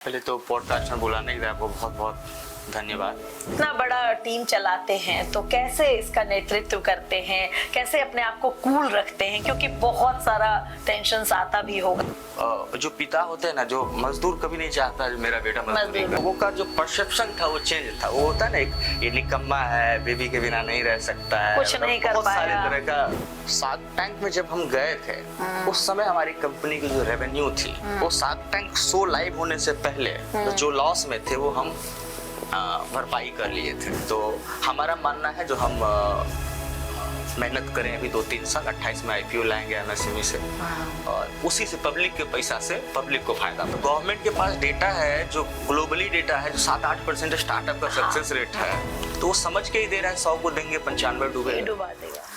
पहले तो पॉडकास्ट में बुलाने के लिए आपको बहुत बहुत धन्यवाद। इतना बड़ा टीम चलाते हैं तो कैसे इसका नेतृत्व करते हैं, कैसे अपने आप को कूल रखते हैं, क्योंकि बहुत सारा टेंशन आता भी होगा। जो पिता होते हैं ना, जो मजदूर कभी नहीं चाहता मेरा बेटा मजदूरी करे। लोगों का जो परसेप्शन था वो चेंज था। वो होता है ना, एक ये निकम्मा है, बेबी के बिना नहीं रह सकता है, कुछ नहीं कर बहुत पाया। सारे तरह का। शार्क टैंक में जब हम गए थे उस समय हमारी कंपनी की जो रेवेन्यू थी वो शार्क टैंक शो लाइव होने से पहले जो लॉस में थे वो हम भरपाई कर लिए थे। तो हमारा मानना है जो हम मेहनत करें अभी 2-3 साल, 28 में आईपीओ लाएंगे एमएसएमई से और उसी से पब्लिक के पैसा से पब्लिक को फायदा। तो गवर्नमेंट के पास डेटा है, जो ग्लोबली डेटा है, जो 7-8% स्टार्टअप का सक्सेस रेट है, तो वो समझ के ही दे रहा है 100 को देंगे 95 डूबा देगा।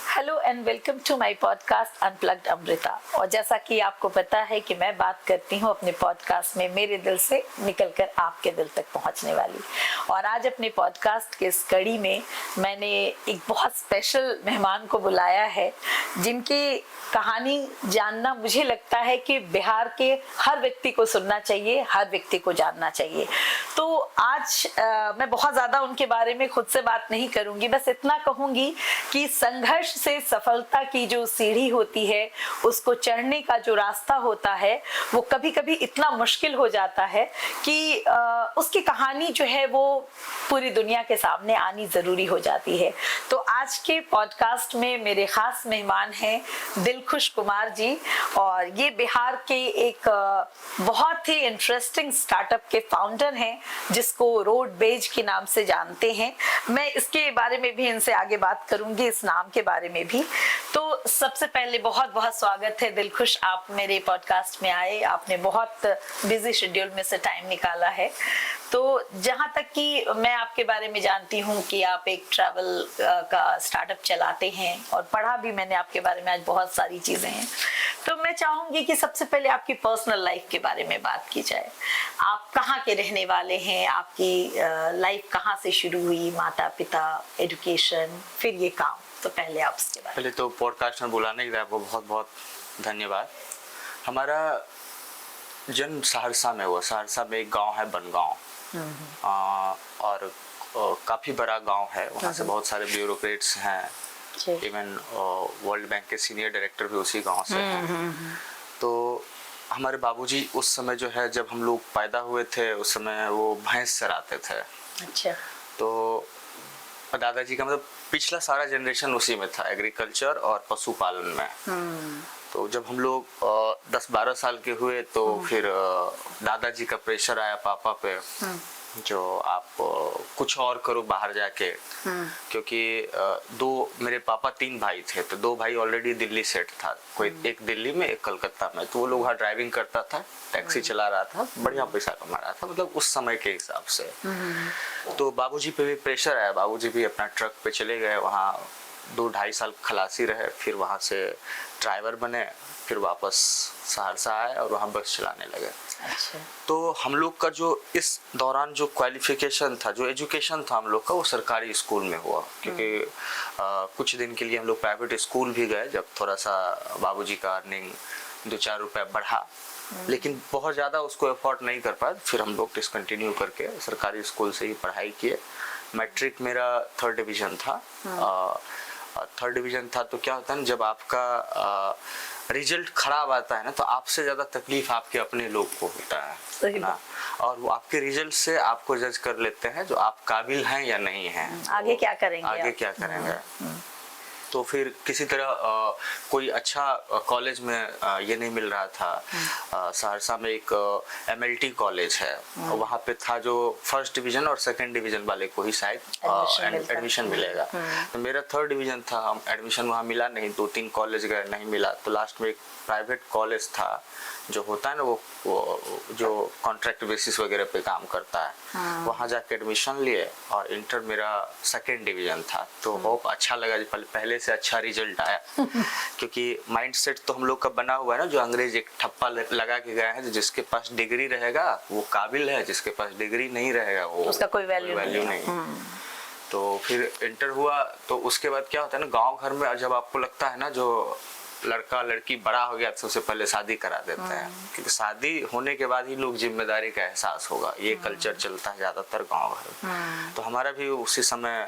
Hello and welcome to my podcast unplugged Amrita. और जैसा कि आपको पता है कि मैं बात करती हूँ अपने पॉडकास्ट में मेरे दिल से निकलकर आपके दिल तक पहुँचने वाली। और आज अपने पॉडकास्ट के इस कड़ी में मैंने एक बहुत स्पेशल मेहमान को बुलाया है, जिनकी कहानी जानना मुझे लगता है कि बिहार के हर व्यक्ति को सुनना चाहिए, हर व्यक्ति को जानना चाहिए। तो आज मैं बहुत ज़्यादा उनके बारे में खुद से बात नहीं करूँगी, बस इतना कहूँगी कि संघर्ष से सफलता की जो सीढ़ी होती है, उसको चढ़ने का जो रास्ता होता है, वो कभी कभी इतना मुश्किल हो जाता है कि उसकी कहानी जो है वो पूरी दुनिया के सामने आनी जरूरी हो जाती है। तो आज के पॉडकास्ट में मेरे खास मेहमान हैं दिलखुश कुमार जी, और ये बिहार के एक बहुत ही इंटरेस्टिंग स्टार्टअप के फाउंडर हैं, जिसको रोडबेज के नाम से जानते हैं। मैं इसके बारे में भी इनसे आगे बात करूंगी, इस नाम के बारे में भी। तो सबसे पहले बहुत बहुत स्वागत है दिलखुश, आप मेरे पॉडकास्ट में आए। आपने बहुत बिजी शेड्यूल में से टाइम निकाला है। तो जहाँ तक कि मैं आपके बारे में जानती हूँ कि आप एक ट्रैवल का स्टार्टअप चलाते हैं, और पढ़ा भी मैंने आपके बारे में आज बहुत सारी चीजें हैं। तो मैं चाहूंगी कि सबसे पहले आपकी पर्सनल लाइफ के बारे में बात की जाए। आप कहाँ के रहने वाले हैं, आपकी लाइफ कहाँ से शुरू हुई, माता पिता, एजुकेशन, फिर ये काम। तो पहले आप उसके बारे में। पहले तो पॉडकास्ट में बुलाने के लिए आपको बहुत बहुत धन्यवाद। हमारा जन्म सहरसा में हुआ। सहरसा में एक गांव है बनगांव, और काफ़ी बड़ा गांव है। वहाँ से बहुत सारे ब्यूरोक्रेट्स हैं, इवन वर्ल्ड बैंक के सीनियर डायरेक्टर भी उसी गांव से हैं। तो हमारे बाबूजी उस समय जो है, जब हम लोग पैदा हुए थे उस समय वो भैंस चराते थे। अच्छा। तो दादाजी का मतलब पिछला सारा जनरेशन उसी में था, एग्रीकल्चर और पशुपालन में। तो जब हम लोग 10-12 साल के हुए तो फिर दादाजी का प्रेशर आया पापा पे, जो आप कुछ और करो बाहर जाके। क्योंकि मेरे पापा 3 भाई थे, तो 2 भाई ऑलरेडी दिल्ली सेट था, कोई एक दिल्ली में एक कलकत्ता में। तो वो लोग वहाँ ड्राइविंग करता था, टैक्सी चला रहा था, बढ़िया पैसा कमा रहा था, मतलब उस समय के हिसाब से। तो बाबूजी पे भी प्रेशर आया। बाबूजी भी अपना ट्रक पे चले गए, वहाँ 2-2.5 साल खलासी रहे, फिर वहाँ से ड्राइवर बने, फिर वापस सहरसा आए और वहाँ बस चलाने लगे। अच्छा। तो हम लोग का जो इस दौरान जो क्वालिफिकेशन था, जो एजुकेशन था हम लोग का, वो सरकारी स्कूल में हुआ। क्योंकि कुछ दिन के लिए हम लोग प्राइवेट स्कूल भी गए, जब थोड़ा सा बाबूजी का अर्निंग 2-4 रुपये बढ़ा, लेकिन बहुत ज़्यादा उसको अफोर्ड नहीं कर पाए। फिर हम लोग डिसकंटिन्यू करके सरकारी स्कूल से ही पढ़ाई किए। मैट्रिक मेरा 3rd डिवीज़न था। 3rd डिवीज़न था तो क्या होता है ना, जब आपका रिजल्ट खराब आता है ना, तो आपसे ज़्यादा तकलीफ आपके अपने लोग को होता है ना, और वो आपके रिजल्ट से आपको जज कर लेते हैं जो आप काबिल हैं या नहीं हैं, आगे क्या करेंगे, आगे क्या करेंगे। तो फिर किसी तरह कोई अच्छा कॉलेज में ये नहीं मिल रहा था। सहरसा में एक MLT कॉलेज है, वहाँ पे था जो 1st डिवीज़न और 2nd डिवीज़न वाले को ही शायद एडमिशन मिलेगा। तो मेरा 3rd डिवीज़न था, हम एडमिशन वहाँ मिला नहीं। 2-3 कॉलेज गए, नहीं मिला। तो लास्ट में एक प्राइवेट कॉलेज था, जो होता है ना वो जो कॉन्ट्रैक्ट बेसिस वगैरह पे काम करता है, वहाँ जाके एडमिशन लिए। और इंटर मेरा 2nd डिवीज़न था, तो होप अच्छा लगा, पहले से अच्छा रिजल्ट आया। क्योंकि माइंडसेट तो हम लोग का बना हुआ है ना, जो अंग्रेज एक ठप्पा लगा के गए हैं, जिसके पास डिग्री रहेगा वो काबिल है, जिसके पास डिग्री नहीं रहेगा वो उसका कोई वैल्यू नहीं। तो फिर इंटर हुआ, तो उसके बाद क्या होता है ना, गांव घर में जब आपको लगता है ना, जो लड़का लड़की बड़ा हो गया तो उससे पहले शादी करा देते हैं, क्योंकि शादी होने के बाद ही लोग जिम्मेदारी का एहसास होगा। ये कल्चर चलता है ज्यादातर गाँव घर। तो हमारा भी उसी समय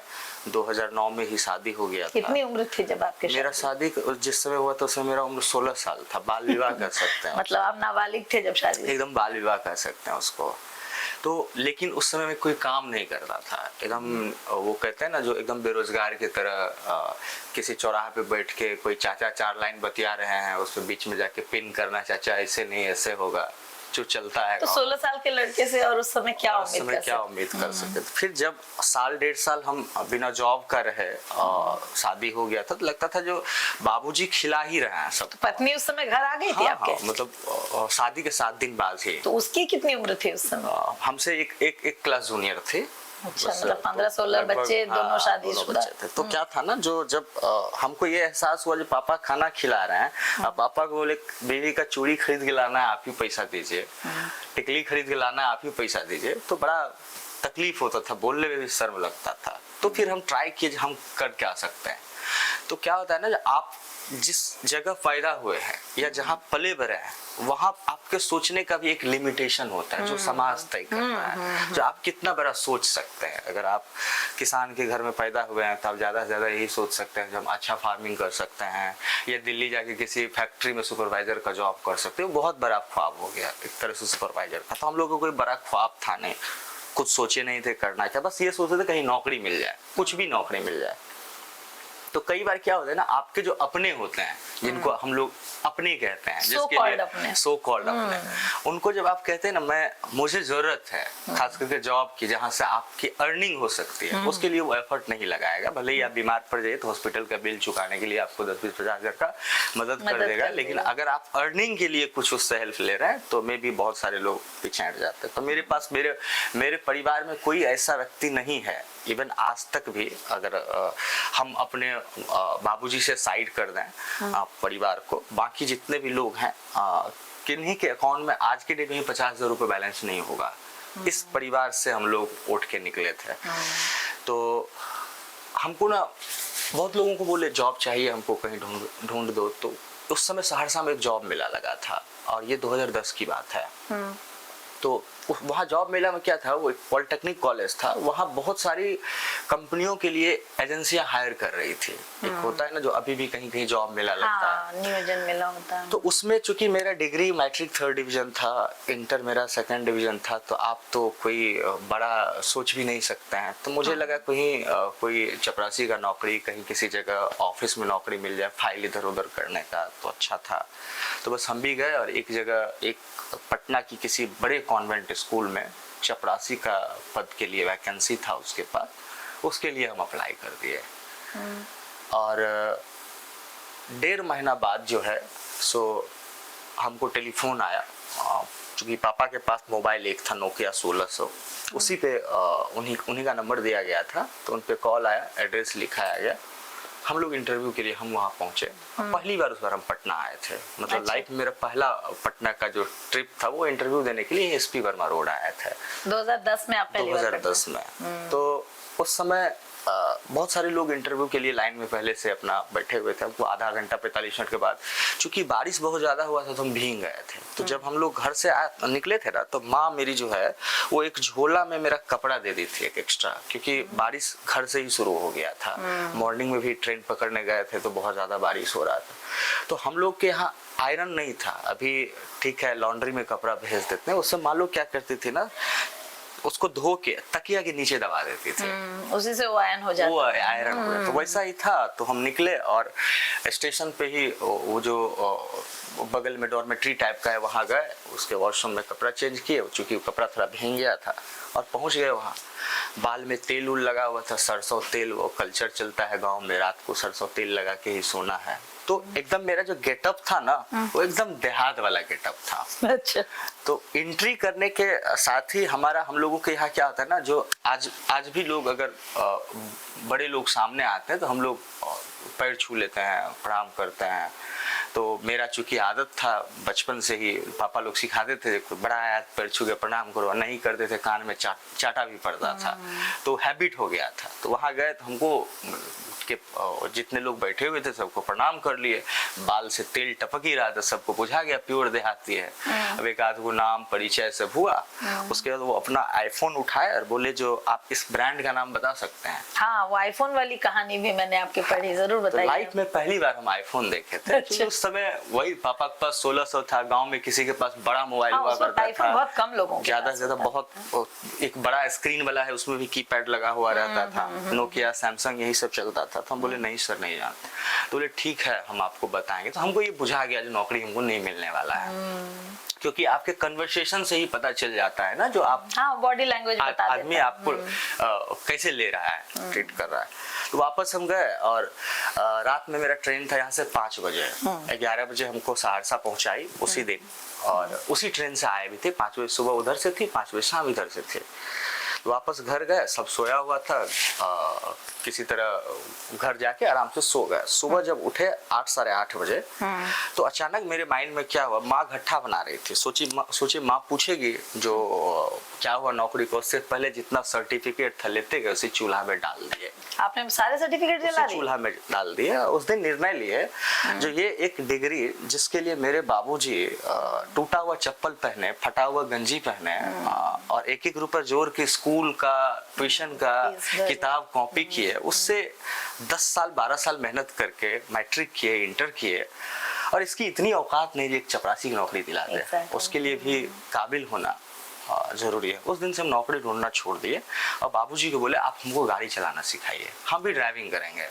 2009 में ही शादी हो गया था। कितनी उम्र थी जब आपके मेरा शादी जिस समय हुआ तो उस समय मेरा उम्र 16 साल था। बाल विवाह कर सकते हैं। मतलब आप नाबालिग थे जब शादी? एकदम बाल विवाह कर सकते हैं उसको। तो लेकिन उस समय मैं कोई काम नहीं करता था, एकदम वो कहते हैं ना जो एकदम बेरोजगार की तरह किसी चौराहे पे बैठ के कोई चाचा 4 लाइन बतिया रहे हैं, उसमें बीच में जाके पिन करना, चाचा ऐसे नहीं ऐसे होगा, जो चलता है। तो 16 साल के लड़के से और उस समय क्या उम्मीद कर सकते थे। फिर जब साल 1.5 साल हम बिना जॉब कर रहे शादी हो गया था, तो लगता था जो बाबूजी खिला ही रहे हैं सब। तो पत्नी उस समय घर आ गई थी आपके? मतलब शादी के 7 दिन बाद ही। तो उसकी कितनी उम्र थी उस समय? हमसे एक क्लास जूनियर थे। अच्छा, मतलब 15-16 बच्चे, दोनों शादीशुदा थे। तो क्या था ना, जो जब हमको ये एहसास हुआ जो पापा खाना खिला रहे हैं, अब पापा को बोले बीवी का चूड़ी खरीद के लाना है, आप ही पैसा दीजिए, टिकली खरीद के लाना है, आप ही पैसा दीजिए, तो बड़ा तकलीफ होता था, बोलने में भी शर्म लगता था। तो फिर हम ट्राई किए हम कर क्या सकते हैं। तो क्या होता है ना, आप जिस जगह पैदा हुए हैं या जहाँ पले बड़े हैं, वहां आपके सोचने का भी एक लिमिटेशन होता है जो समाज तय करता है, जो आप कितना बड़ा सोच सकते हैं। अगर आप किसान के घर में पैदा हुए हैं तो आप ज्यादा से ज्यादा यही सोच सकते हैं कि हम अच्छा फार्मिंग कर सकते हैं, या दिल्ली जाके किसी फैक्ट्री में सुपरवाइजर का जॉब कर सकते हैं। बहुत बड़ा ख्वाब हो गया एक तरह से सुपरवाइजर का। तो हम लोगों को कोई बड़ा ख्वाब था नहीं, कुछ सोचे नहीं थे करना क्या, बस ये सोचते थे कहीं नौकरी मिल जाए, कुछ भी नौकरी मिल जाए। तो कई बार क्या होता है ना, आपके जो अपने होते हैं, जिनको हम लोग अपने कहते हैं, जिसके लिए सो कॉल्ड अपने, उनको जब आप कहते हैं ना मुझे जरूरत है खास करके जॉब की जहां से आपकी अर्निंग हो सकती है, उसके लिए वो एफर्ट नहीं लगाएगा। भले ही आप बीमार पड़ जाइए तो हॉस्पिटल का बिल चुकाने के लिए आपको 10-20-50 हजार का मदद कर देगा, लेकिन अगर आप अर्निंग के लिए कुछ उससे हेल्प ले रहे हैं तो मे भी बहुत सारे लोग पीछे हट जाते हैं। तो मेरे पास मेरे परिवार में कोई ऐसा व्यक्ति नहीं है, इवन आज तक भी, अगर हम अपने बाबूजी से साइड कर दें परिवार को, बाकी जितने भी लोग हैं किन्हीं के अकाउंट में आज के डेट में 50,000 रुपए बैलेंस नहीं होगा। इस परिवार से हम लोग उठ के निकले थे। तो हमको ना बहुत लोगों को बोले जॉब चाहिए हमको, कहीं ढूंढ दो। तो उस समय सहरसा में एक जॉब मेला लगा था और ये 2010 की बात है। तो वहाँ जॉब मेला में क्या था, वो एक पॉलिटेक्निक कॉलेज था, वहाँ बहुत सारी कंपनियों के लिए एजेंसियां हायर कर रही थी। एक होता है ना जो अभी भी कहीं कहीं जॉब मेला लगता है, नियोजन मेला होता है। तो उसमें चूंकि मेरा डिग्री मैट्रिक 3rd डिवीजन था, इंटर मेरा 2nd डिवीजन था, तो आप तो कोई बड़ा सोच भी नहीं सकते हैं। तो मुझे लगा कहीं कोई चपरासी का नौकरी, कहीं किसी जगह ऑफिस में नौकरी मिल जाए, फाइल इधर उधर करने का, तो अच्छा था। तो बस हम भी गए और एक जगह, एक पटना की किसी बड़े कॉन्वेंट स्कूल में चपरासी का पद के लिए वैकेंसी था उसके पास, उसके लिए हम अप्लाई कर दिए। और 1.5 महीना बाद जो है सो हमको टेलीफोन आया, क्योंकि पापा के पास मोबाइल एक था नोकिया 1600, उसी पे उन्हीं का नंबर दिया गया था। तो उन पे कॉल आया, एड्रेस लिखाया गया, हम लोग इंटरव्यू के लिए हम वहाँ पहुंचे। पहली बार उस बार हम पटना आए थे, मतलब लाइफ में मेरा पहला पटना का जो ट्रिप था वो इंटरव्यू देने के लिए एसपी वर्मा रोड आए थे 2010 में। आप पहली बार 2010 में। तो उस समय बहुत सारे लोग इंटरव्यू के लिए लाइन में पहले से अपना बैठे हुए थे। हमको आधा घंटा 45 मिनट के बाद, चूंकि बारिश बहुत ज्यादा हुआ था तो हम भीग गए थे। तो जब हम लोग घर से निकले थे ना, तो माँ मेरी जो है वो एक झोला में मेरा कपड़ा दे दी थी एक एक्स्ट्रा, क्योंकि बारिश घर से ही शुरू हो गया था। मॉर्निंग में भी ट्रेन पकड़ने गए थे तो बहुत ज्यादा बारिश हो रहा था। तो हम लोग के यहाँ आयरन नहीं था, अभी ठीक है लॉन्ड्री में कपड़ा भेज देते हैं, उससे माँ लोग क्या करती थी ना, उसको धो के तकिया के नीचे दबा देती थी, उसी से वो आयरन हो जाता, वो आयरन हो जाता। तो वैसा ही था। तो हम निकले और स्टेशन पे ही वो जो बगल में डॉर्मेट्री टाइप का है वहाँ गए, उसके वॉशरूम में कपड़ा चेंज किए, चूंकि कपड़ा थोड़ा भीग गया था, और पहुंच गए वहाँ। बाल में तेल उल लगा हुआ था, सरसों तेल, वो कल्चर चलता है गाँव में, रात को सरसों तेल लगा के ही सोना है। तो एकदम मेरा जो गेटअप था ना, वो एकदम देहात वाला गेटअप था। अच्छा। तो एंट्री करने के साथ ही हम लोगों के यहाँ क्या होता है ना, जो आज भी लोग अगर बड़े लोग सामने आते हैं तो हम लोग पैर छू लेते हैं, प्रणाम करते हैं। तो मेरा चूंकि आदत था बचपन से ही, पापा लोग सिखाते थे बड़ा आया पैर छू के प्रणाम करो, नहीं करते थे कान में चाटा भी पड़ता था, तो हैबिट हो गया था। तो वहाँ गए तो हमको के जितने लोग बैठे हुए थे सबको प्रणाम कर लिए, बाल से तेल टपक ही रहा था, सबको बुझा गया प्योर देहाती है। अब एक आध को नाम परिचय सब हुआ, उसके बाद वो अपना आईफोन उठाए और बोले जो आप इस ब्रांड का नाम बता सकते हैं। हाँ, वो आईफोन वाली कहानी भी मैंने आपकी पढ़ी, जरूर बताइए। तो लाइफ में पहली बार हम आईफोन देखे थे। अच्छा। उस समय वही पापा के पास 1600 था, गांव में किसी के पास बड़ा मोबाइल हाँ, हुआ उस वक्त करता आईफोन था, बहुत कम लोगों के ज्यादा पास से ज्यादा होता बहुत एक बड़ा स्क्रीन वाला है, उसमें भी कीपैड लगा हुआ रहता था, नोकिया सैमसंग यही सब चलता था। तो हम बोले नहीं सर नहीं जानते। तो बोले ठीक है हम आपको बताएंगे। तो हमको ये बुझा गया जो नौकरी हमको नहीं मिलने वाला है, क्योंकि आपके कन्वर्सेशन से ही पता चल जाता है ना जो आप, हाँ, बॉडी लैंग्वेज बता देता आदमी आपको कैसे ले रहा है, ट्रीट कर रहा है। तो वापस हम गए और रात में मेरा ट्रेन था यहाँ से 5 बजे, 11 बजे हमको सहरसा पहुंचाई उसी दिन, और उसी ट्रेन से आए भी थे। 5 बजे सुबह उधर से थी, 5 बजे शाम इधर से थे। वापस घर गए, सब सोया हुआ था, किसी तरह घर जाके आराम से सो गए। सुबह जब उठे 8 साढ़े 8 बजे, तो अचानक मेरे माइंड में क्या हुआ, माँ घट्टा बना रही थी। सोची माँ पूछेगी जो क्या हुआ नौकरी को, उससे पहले जितना सर्टिफिकेट था लेते गए उसी चूल्हा में डाल दिए। आपने सारे सर्टिफिकेट जला दिए? चूल्हा में डाल दिए। उस दिन निर्णय लिए जो ये एक डिग्री जिसके लिए मेरे बाबूजी टूटा हुआ चप्पल पहने, फटा हुआ गंजी पहने, और एक रुपए जोड़ के स्कूल का, ट्यूशन का, किताब कॉपी किए, उससे 10 साल 12 साल मेहनत करके मैट्रिक किए, इंटर किए, और इसकी इतनी औकात नहीं एक चपरासी की नौकरी दिला दे, उसके लिए भी काबिल होना जरूरी है। उस दिन से हम नौकरी ढूंढना छोड़ दिए और बाबूजी को बोले आप हमको गाड़ी चलाना सिखाइए, हम भी ड्राइविंग करेंगे,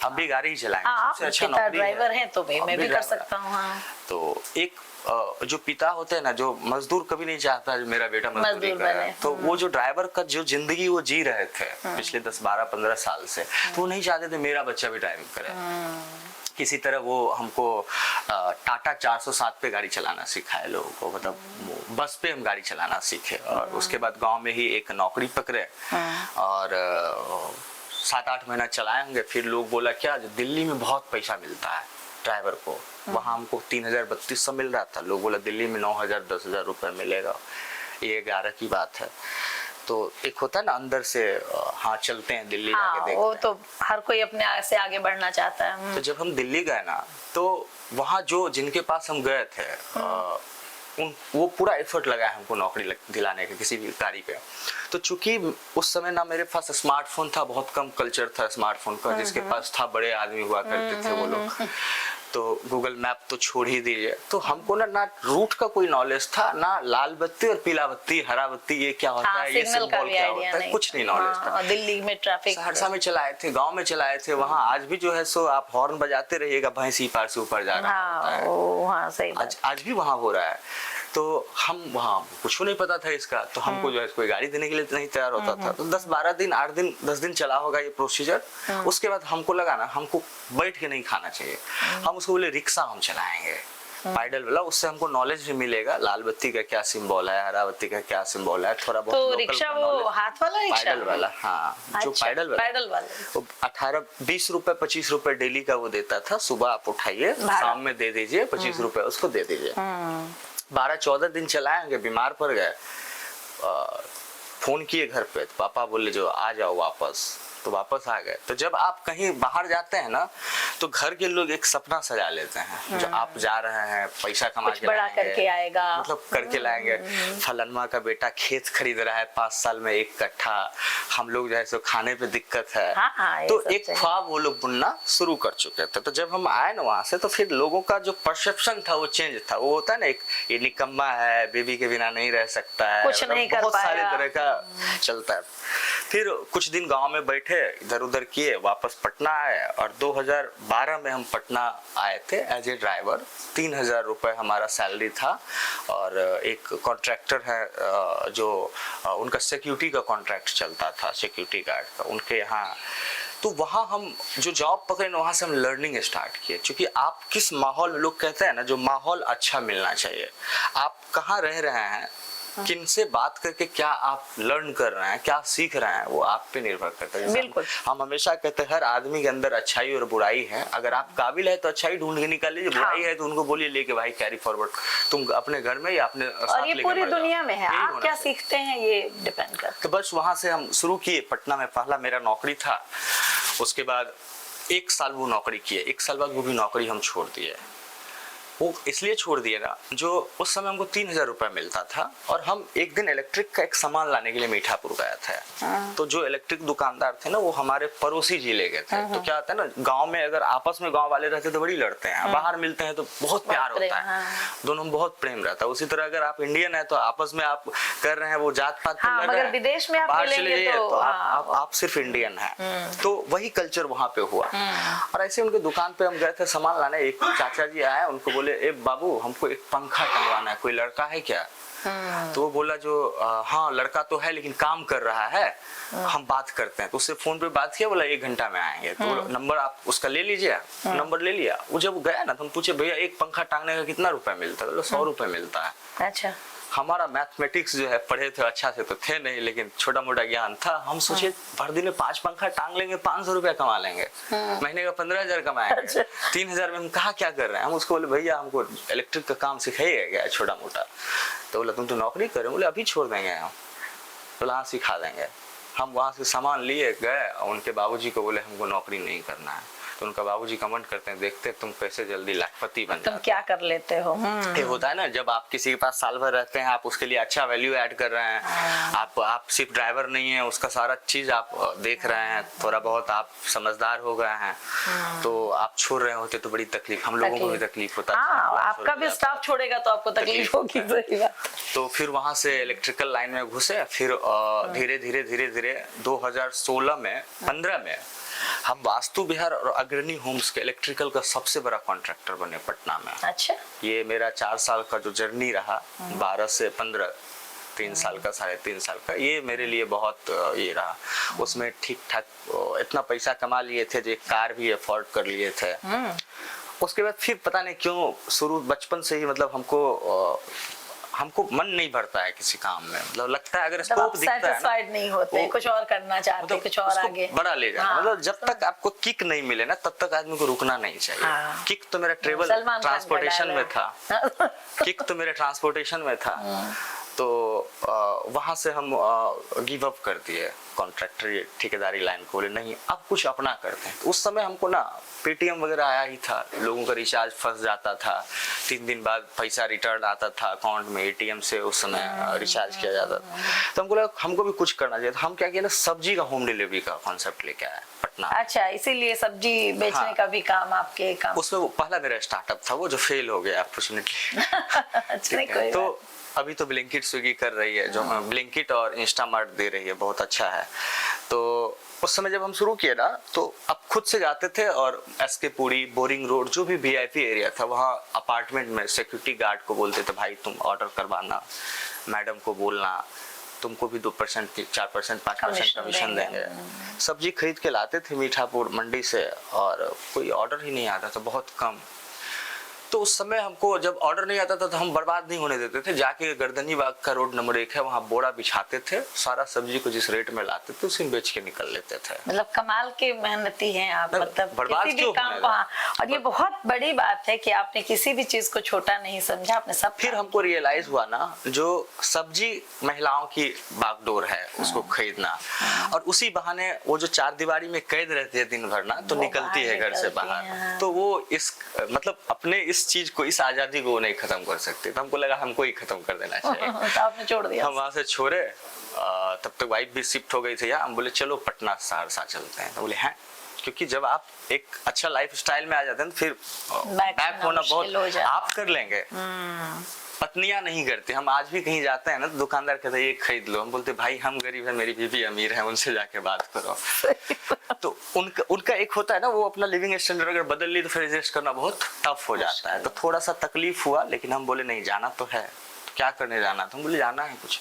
हम भी गाड़ी ही चलाएंगे, सबसे अच्छा नौकरी ड्राइवर हैं तो मैं भी कर सकता हूँ। हाँ। तो एक जो पिता होते हैं ना, जो मजदूर कभी नहीं चाहता मेरा बेटा मजदूरी करे, तो वो जो ड्राइवर का जो जिंदगी वो जी रहे थे पिछले 10 12 15 साल से, तो वो नहीं चाहते थे मेरा बच्चा भी ड्राइविंग करे। किसी तरह वो हमको टाटा 407 पे गाड़ी चलाना सिखाए लोगों को, मतलब बस पे हम गाड़ी चलाना सीखे, और उसके बाद गांव में ही एक नौकरी पकड़े और 7-8 महीना चलाए होंगे। फिर लोग बोला क्या जो दिल्ली में बहुत पैसा मिलता है ड्राइवर को, वहाँ हमको 3000-3200 मिल रहा था, लोग बोला दिल्ली में 9000-10,000 रुपए मिलेगा। ये 11 की बात है। तो एक होता है ना अंदर से, हाँ चलते हैं दिल्ली जाके देखते हैं। वो तो हर कोई अपने से आगे बढ़ना चाहता है। तो जब हम दिल्ली गए ना, तो वहाँ जो जिनके पास हम गए थे वो पूरा एफर्ट लगाया हमको नौकरी दिलाने के किसी भी गाड़ी पे। तो चूंकि उस समय ना मेरे पास स्मार्टफोन था, बहुत कम कल्चर था स्मार्टफोन का, जिसके पास था बड़े आदमी हुआ करते थे वो लोग, तो गूगल मैप तो छोड़ ही दीजिए। तो हमको ना रूट का कोई नॉलेज था, ना लाल बत्ती और पीला बत्ती, हरा बत्ती ये क्या होता है, ये सिंबल क्या होता है, कुछ नहीं नॉलेज था। दिल्ली में ट्रैफिक, सहरसा में चलाए थे, गांव में चलाए थे, वहाँ आज भी जो है सो आप हॉर्न बजाते रहिएगा, भैंसी पार से ऊपर जा रहा है, सही बात। आज भी वहाँ हो रहा है। तो हम वहाँ कुछ नहीं पता था इसका, तो हमको जो है कोई गाड़ी देने के लिए नहीं तैयार होता था। तो 10-12 दिन 8 दिन 10 दिन चला होगा ये प्रोसीजर। उसके बाद हमको लगा ना हमको बैठ के नहीं खाना चाहिए, हम उसको बोले रिक्शा हम चलाएंगे पैडल वाला, उससे हमको नॉलेज भी मिलेगा, लाल बत्ती का क्या सिंबल है, हरा बत्ती का क्या सिंबल है, थोड़ा बहुत। तो रिक्शा वो हाथ वाला रिक्शा, पैडल वाला, हाँ जो पैडल वाला 18-20 रुपए 25 रुपए डेली का वो देता था। सुबह आप उठाइए, शाम में दे दीजिए 25 रुपए उसको दे दीजिए। 12-14 दिन चलाएंगे, बीमार पड़ गए, फोन किए घर पे, तो पापा बोले जो आ जाओ वापस, तो वापस आ गए। तो जब आप कहीं बाहर जाते हैं ना, तो घर के लोग एक सपना सजा लेते हैं, जो आप जा रहे हैं पैसा कमा के बड़ा करके आएगा, मतलब करके लाएंगे, फलनमा का बेटा खेत खरीद रहा है 5 साल में 1 कट्ठा, हम लोग जो है सो खाने पे दिक्कत है। तो एक ख्वाब वो लोग बुनना शुरू कर चुके थे। तो जब हम आए ना वहां से, तो फिर लोगों का जो परसेप्शन था वो चेंज था। वो होता है ना एक ये निकम्मा है, बेबी के बिना नहीं रह सकता है, कुछ नहीं कर बहुत पाएगा, सारे तरह का चलता है। फिर कुछ दिन गांव में बैठे, इधर उधर किए, वापस पटना आए, और 2012 में हम पटना आए थे एज ए ड्राइवर। 3000 रुपए हमारा सैलरी था, और एक कॉन्ट्रैक्टर है जो उनका सिक्योरिटी का कॉन्ट्रैक्ट चलता था, सिक्योरिटी गार्ड का, उनके यहाँ। तो वहाँ हम जो जॉब पकड़े वहाँ से हम लर्निंग स्टार्ट किए, क्योंकि आप किस माहौल, लोग कहते हैं ना जो माहौल अच्छा मिलना चाहिए, आप कहाँ रह रहे हैं किनसे बात करके क्या आप लर्न कर रहे हैं, क्या सीख रहे हैं, वो आप पे निर्भर करता है। बिल्कुल। हम हमेशा कहते हैं हर आदमी के अंदर अच्छाई और बुराई है, अगर आप काबिल है तो अच्छाई ढूंढ के निकाल लीजिए, बुराई है तो उनको बोलिए लेके भाई कैरी फॉरवर्ड, तुम अपने घर में या अपने साथ और ये लेके पूरी बढ़ जाओ। दुनिया में है, यही आप होना क्या चाहिए। सीखते हैं ये डिपेंड करता तो बस वहां से हम शुरू किए। पटना में पहला मेरा नौकरी था, उसके बाद 1 साल वो नौकरी किए, 1 साल बाद वो भी नौकरी हम छोड़ दिए। वो इसलिए छोड़ दिए ना, जो उस समय हमको 3000 रुपये मिलता था और हम एक दिन इलेक्ट्रिक का एक सामान लाने के लिए मीठापुर गया था। तो जो इलेक्ट्रिक दुकानदार थे ना, वो हमारे पड़ोसी जिले के थे। तो क्या होता है ना, गांव में अगर आपस में गांव वाले रहते तो बड़ी लड़ते हैं, बाहर मिलते हैं तो बहुत प्यार होता है, दोनों में बहुत प्रेम रहता है। उसी तरह अगर आप इंडियन है तो आपस में आप कर रहे हैं वो जात पात पे लड़ रहे मगर हैं, विदेश में आप बाहर चले मिलेंगे जाइए तो तो आप सिर्फ इंडियन है। तो वही कल्चर वहां पे हुआ। और ऐसे उनके दुकान पे हम गए थे सामान लाने, एक चाचा जी आए, उनको बोले ए बाबू हमको एक पंखा टंगवाना है, कोई लड़का है क्या? तो वो बोला जो हाँ लड़का तो है लेकिन काम कर रहा है, हम बात करते हैं। तो उससे फोन पे बात किया, बोला 1 घंटा में आएंगे। तो नंबर आप उसका ले लीजिए, नंबर ले लिया। वो जब गया ना तो हम पूछे भैया एक पंखा टांगने का कितना रुपया मिलता है? बोला 100 रुपये मिलता है। अच्छा। हमारा मैथमेटिक्स जो है पढ़े थे अच्छा से तो थे नहीं, लेकिन छोटा मोटा ज्ञान था। हम सोचे भर दिन में 5 पंखा टांग लेंगे, 500 रुपया कमा लेंगे, महीने का 15,000 कमाएंगे। 3,000 में हम कहा क्या कर रहे हैं? हम उसको बोले भैया हमको इलेक्ट्रिक का काम सिखाइएगा क्या छोटा मोटा? तो बोला तुम तो नौकरी करो। बोले अभी छोड़ देंगे हम। बोला हाँ सिखा देंगे। हम वहाँ से सामान लिए गए, उनके बाबूजी को बोले हमको नौकरी नहीं करना है। तो उनका बाबूजी कमेंट करते हैं देखते तुम कैसे जल्दी लाखपति बन तुम क्या कर लेते हो। ये होता है ना, जब आप किसी के पास साल भर रहते हैं, आप उसके लिए अच्छा वैल्यू ऐड कर रहे हैं। आप सिर्फ ड्राइवर नहीं है, उसका सारा चीज आप देख रहे हैं, थोड़ा बहुत आप समझदार हो गए हैं। तो आप छोड़ रहे होते तो बड़ी तकलीफ, हम लोगों को भी तकलीफ होता है। आपका भी स्टाफ छोड़ेगा तो आपको तकलीफ होगी। सही बात। तो फिर वहां से इलेक्ट्रिकल लाइन में घुसे। फिर धीरे धीरे 2016 में 15 में हम वास्तु विहार और अग्रणी होम्स के इलेक्ट्रिकल का सबसे बड़ा कॉन्ट्रैक्टर बने पटना में। अच्छा। ये मेरा 4 साल का जो जर्नी रहा, 12 से 15, 3 साल का, 3.5 साल का, ये मेरे लिए बहुत ये रहा। उसमें ठीक ठाक इतना पैसा कमा लिए थे, जो एक कार भी अफोर्ड कर लिए थे। उसके बाद फिर पता नहीं क्यों शुरू बचपन से ही मतलब हमको मन नहीं भरता है किसी काम में। मतलब लगता है अगर स्कोप दिखता है ना, सैटिस्फाइड नहीं होते, कुछ और करना चाहते, मतलब कुछ और आगे बड़ा ले जाना। मतलब जब तक आपको किक नहीं मिले ना, तब तक आदमी को रुकना नहीं चाहिए। किक तो मेरा ट्रेवल ट्रांसपोर्टेशन में था। किक तो मेरे ट्रांसपोर्टेशन में था। तो वहां से हम गिव अप कर दिए कॉन्ट्रैक्टर ठेकेदारी लाइन को। बोले नहीं अब कुछ अपना करते हैं। तो उस समय हमको ना पेटीएम वगैरह आया ही था, लोगों का रिचार्ज फंस जाता था, 3 दिन बाद पैसा रिटर्न आता था अकाउंट में, एटीएम से उस समय रिचार्ज किया जाता था। तो हमको लगा हमको भी कुछ करना चाहिए। तो हम क्या किया ना, सब्जी का होम डिलीवरी का कॉन्सेप्ट लेके आए पटना। अच्छा, इसीलिए सब्जी बेचने का भी काम आपके काम। उसमें वो पहला मेरा स्टार्टअप था, वो जो फेल हो गया अनफॉर्चुनेटली। तो अभी तो ब्लिंकिट स्विगी कर रही है, जो ब्लिंकिट और इंस्टामार्ट दे रही है, बहुत अच्छा है। तो उस समय जब हम शुरू किए ना, तो अब खुद से जाते थे और एसके पुरी, बोरिंग रोड, जो भी वीआईपी एरिया था, वहाँ अपार्टमेंट में सिक्योरिटी गार्ड को बोलते थे भाई तुम ऑर्डर करवाना, मैडम को बोलना तुमको भी 2%, 4%, 5% कमीशन देंगे। सब्जी खरीद के लाते थे मीठापुर मंडी से, और कोई ऑर्डर ही नहीं आता था, बहुत कम। तो उस समय हमको जब ऑर्डर नहीं आता था तो हम बर्बाद नहीं होने देते थे। जाके गर्दनी बाग का रोड नंबर 1 है, वहाँ बोरा बिछाते थे, सारा सब्जी को जिस रेट में लाते थे उसे बेच के निकल लेते थे। मतलब कमाल के मेहनती हैं आप। मतलब बर्बाद किसी भी काम को, और ये बहुत बड़ी बात है कि आपने किसी भी चीज को छोटा नहीं समझा, आपने सब। फिर हमको रियलाइज हुआ ना, जो सब्जी महिलाओं की बागडोर है उसको खरीदना, और उसी बहाने वो जो 4 दीवारी में कैद रहती है दिन भर ना, तो निकलती है घर से बाहर। तो वो इस मतलब अपने इस चीज को, इस आजादी को नहीं खत्म कर सकते। तो हमको लगा हमको ही खत्म कर देना चाहिए। तो आपने छोड़ दिया। हम वहां से छोड़े। तब तक वाइफ भी शिफ्ट हो गई थी। हम बोले चलो पटना सहरसा चलते हैं। तो बोले हैं, क्योंकि जब आप एक अच्छा लाइफ स्टाइल में आ जाते हैं तो फिर बैक होना बहुत, आप कर लेंगे, पत्नियां नहीं करती। हम आज भी कहीं जाते हैं ना तो दुकानदार कहते हैं ये खरीद लो, हम बोलते भाई हम गरीब है, मेरी बीवी अमीर है, उनसे जाके बात करो। तो उनका एक होता है ना, वो अपना लिविंग स्टैंडर्ड अगर बदल ली तो फिर एडजस्ट करना बहुत टफ हो जाता है। तो थोड़ा सा तकलीफ हुआ, लेकिन हम बोले नहीं जाना तो है, क्या करने जाना था? बोले जाना है कुछ।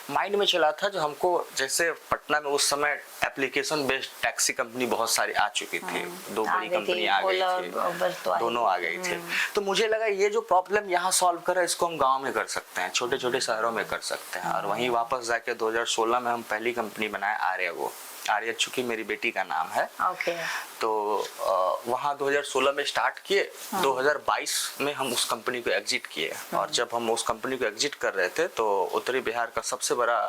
माइंड में चला था जो हमको, जैसे पटना में उस समय एप्लीकेशन बेस्ड टैक्सी कंपनी बहुत सारी आ चुकी थी, 2 बड़ी कंपनी आ गई थी, दोनों आ गई थी। तो मुझे लगा ये जो प्रॉब्लम यहाँ सॉल्व कर रहा है इसको हम गांव में कर सकते हैं, छोटे छोटे शहरों में कर सकते हैं। और वहीं वापस जाके 2016 में हम पहली कंपनी बनाए आर्या, चूंकि मेरी बेटी का नाम है। तो वहाँ 2016 में स्टार्ट किए, 2022 में हम उस कंपनी को एग्जिट किए। और जब हम उस कंपनी को एग्जिट कर रहे थे तो उत्तरी बिहार का सबसे बड़ा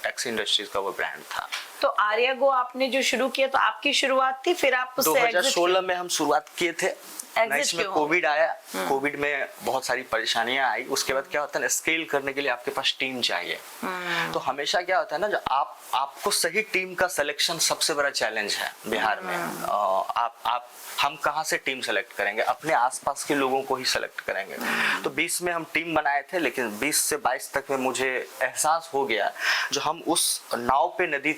टैक्सी इंडस्ट्रीज का वो ब्रांड था। तो आर्यागो आपने जो शुरू किया, तो आपकी शुरुआत थी, फिर आप उससे 2016 में हम शुरुआत किए थे। इसमें कोविड आया, कोविड में बहुत सारी परेशानियां आई। उसके बाद क्या होता है ना, स्केल करने के लिए आपके पास टीम चाहिए। तो हमेशा क्या होता है ना, जो आपको सही टीम का सिलेक्शन सबसे बड़ा चैलेंज है बिहार में। हम कहाँ से टीम सेलेक्ट करेंगे? अपने आसपास के लोगों को ही सेलेक्ट करेंगे। तो 20 में हम टीम बनाए थे, लेकिन 20 से 22 तक में मुझे एहसास हो गया जो हम उस नाव पे नदी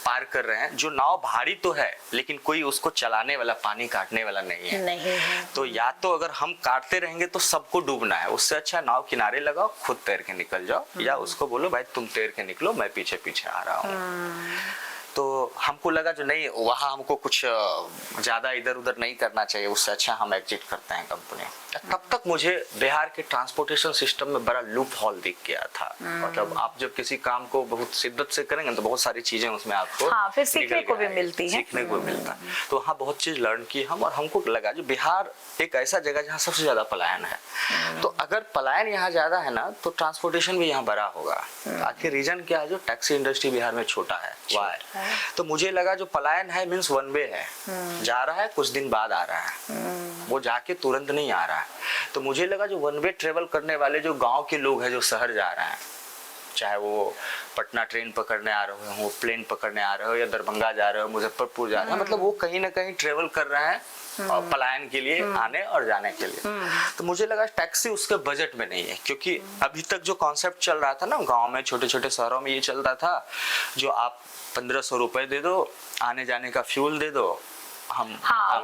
पार कर रहे हैं, जो नाव भारी तो है लेकिन कोई उसको चलाने वाला, पानी काटने वाला नहीं है। तो या तो अगर हम काटते रहेंगे तो सबको डूबना है, उससे अच्छा नाव किनारे लगाओ, खुद तैर के निकल जाओ, या उसको बोलो भाई तुम तैर के निकलो, मैं पीछे पीछे आ रहा हूँ। तो हमको लगा जो नहीं, वहाँ हमको कुछ ज्यादा इधर उधर नहीं करना चाहिए, उससे अच्छा हम एग्जिट करते हैं कंपनी। तब तक मुझे बिहार के ट्रांसपोर्टेशन सिस्टम में बड़ा लूप होल दिख गया था। मतलब आप जब किसी काम को बहुत शिद्दत से करेंगे तो बहुत सारी चीजें उसमें आपको फिर सीखने को भी मिलती है, सीखने को मिलता। तो वहाँ बहुत चीज लर्न की हम, और हमको लगा जो बिहार एक ऐसा जगह जहाँ सबसे ज्यादा पलायन है। तो अगर पलायन यहाँ ज्यादा है ना, तो ट्रांसपोर्टेशन भी यहाँ बड़ा होगा। आखिर रीजन क्या है? जो टैक्सी इंडस्ट्री बिहार में छोटा है, वाह। तो मुझे लगा जो पलायन है मीन्स वन वे है, जा रहा है कुछ दिन बाद आ रहा है, वो जाके तुरंत नहीं आ रहा है। तो मुझे लगा जो वन वे ट्रेवल करने वाले जो गांव के लोग हैं जो शहर जा रहे हैं, चाहे वो पटना ट्रेन पकड़ने आ रहे हो, प्लेन पकड़ने आ रहे हो, या दरभंगा जा रहे हो, मुजफ्फरपुर जा रहे हो, मतलब वो कहीं ना कहीं ट्रेवल कर रहे हैं पलायन के लिए, आने और जाने के लिए। तो मुझे लगा टैक्सी उसके बजट में नहीं है, क्योंकि अभी तक जो कॉन्सेप्ट चल रहा था ना गांव में, छोटे छोटे शहरों में ये चल रहा था जो आप 1500 रुपए दे दो, आने जाने का फ्यूल दे दो, हम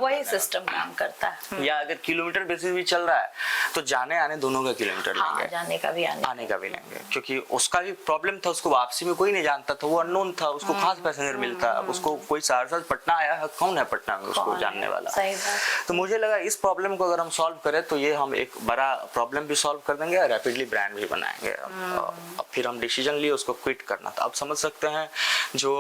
वही सिस्टम काम करता है। या अगर किलोमीटर बेसिस भी चल रहा है तो जाने आने दोनों का किलोमीटर लेंगे, जाने का भी आने का भी लेंगे, क्योंकि उसका भी प्रॉब्लम था, उसको वापसी में कोई नहीं जानता था, वो अननोन था, उसको खास पैसेंजर मिलता। उसको कोई सहरसा पटना आया है, कौन है पटना में उसको जानने वाला? तो मुझे लगा इस प्रॉब्लम को अगर हम सॉल्व करें तो ये हम एक बड़ा प्रॉब्लम भी सॉल्व कर देंगे और रैपिडली ब्रांड भी बनाएंगे। फिर हम डिसीजन लिए उसको क्विट करना था। आप समझ सकते हैं जो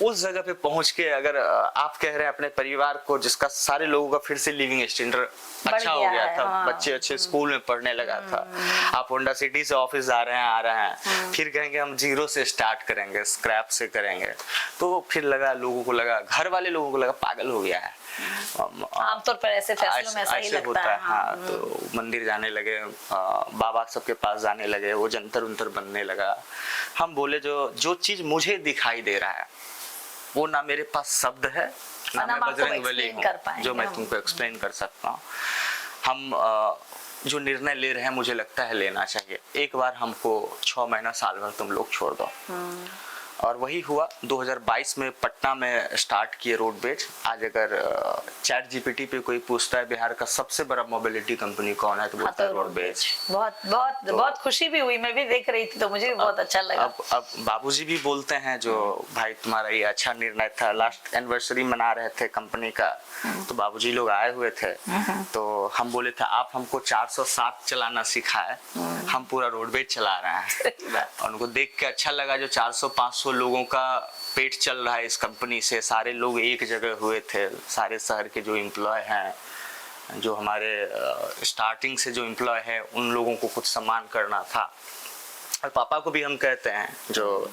उस जगह पे पहुंच के अगर आप कह रहे हैं अपने परिवार को, जिसका सारे लोगों का फिर से लिविंग स्टैंडर्ड अच्छा हो गया था, बच्चे अच्छे स्कूल में पढ़ने लगा था, आप होंडा सिटी से ऑफिस जा रहे हैं, आ रहे हैं, फिर कहेंगे हम जीरो से स्टार्ट करेंगे, स्क्रैप से करेंगे, तो फिर लगा लोगों को लगा, घर वाले लोगों को लगा पागल हो गया है। आमतौर पर ऐसे फैसलों में ऐसा ही लगता है। हाँ, तो मंदिर जाने लगे, बाबा सबके पास जाने लगे, वो जंतर उंतर बनने लगा। हम बोले जो चीज मुझे दिखाई दे रहा है वो ना मेरे पास शब्द है, ना मैं बजरंग बली हूँ जो मैं तुमको एक्सप्लेन कर सकता हूँ। हम जो निर्णय ले रहे हैं मुझे लगता है लेना चाहिए, एक बार हमको 6 महीना साल भर तुम लोग छोड़ दो। और वही हुआ। 2022 में पटना में स्टार्ट किए रोडवेज। आज अगर चैट जीपीटी पे कोई पूछता है बिहार का सबसे बड़ा मोबिलिटी कंपनी कौन है तो बोलता है रोडवेज। बहुत खुशी भी हुई, मैं भी देख रही थी तो मुझे भी बहुत अच्छा लगा। अब बाबूजी भी बोलते हैं जो भाई तुम्हारा ये अच्छा निर्णय था। लास्ट एनिवर्सरी मना रहे थे कंपनी का तो बाबूजी लोग आए हुए थे तो हम बोले थे आप हमको 407 चलाना सिखाए, हम पूरा रोडवेज चला रहे हैं। और उनको देख के अच्छा लगा जो 400-500 लोगों का पेट चल रहा है इस कंपनी से। सारे लोग एक जगह हुए थे, सारे शहर के जो एम्प्लॉय हैं, जो हमारे स्टार्टिंग से जो एम्प्लॉय है उन लोगों को कुछ सम्मान करना था। और पापा को भी हम कहते हैं जो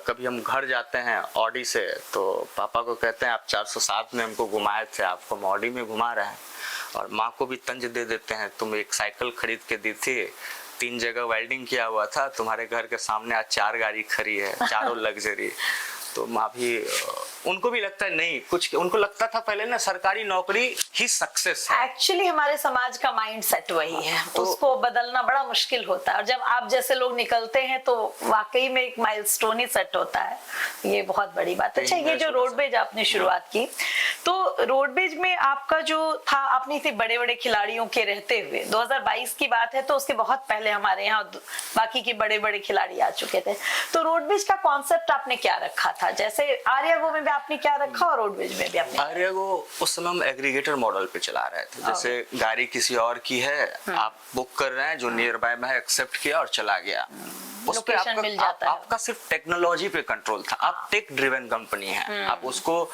कभी हम घर जाते हैं ऑडी से तो पापा को कहते हैं आप 407 में हमको घुमाए थे, आपको हम ऑडी में घुमा रहे हैं। और माँ को भी तंज दे देते हैं तुम एक साइकिल खरीद के दी थी, 3 जगह वेल्डिंग किया हुआ था, तुम्हारे घर के सामने आज 4 गाड़ी खड़ी है, चारों लग्जरी। तो माँ भी उनको भी लगता है नहीं कुछ, उनको लगता था पहले ना सरकारी नौकरी ही सक्सेस है। एक्चुअली हमारे समाज का माइंड सेट वही है, तो उसको बदलना बड़ा मुश्किल होता है, और जब आप जैसे लोग निकलते हैं तो वाकई में एक माइलस्टोन ही सेट होता है, ये बहुत बड़ी बात है। अच्छा, ये जो रोडवेज आपने शुरुआत की, तो रोडवेज में आपका जो था, आपने इतने बड़े बड़े खिलाड़ियों के रहते हुए, 2022 की बात है तो उसके बहुत पहले हमारे यहाँ बाकी के बड़े बड़े खिलाड़ी आ चुके थे, तो रोडवेज का कॉन्सेप्ट आपने क्या रखा था? जैसे आर्यागो में भी आपने क्या रखा और रोडवेज में भी आपने? आर्यागो उस समय हम एग्रीगेटर मॉडल पे चला रहे थे, जैसे गाड़ी किसी और की है, आप बुक कर रहे हैं, जो नियर बाय में है एक्सेप्ट किया और चला गया, उस पे लोकेशन मिल जाता है। आपका सिर्फ टेक्नोलॉजी पे कंट्रोल था। आप टेक ड्रिवन कंपनी है, आप उसको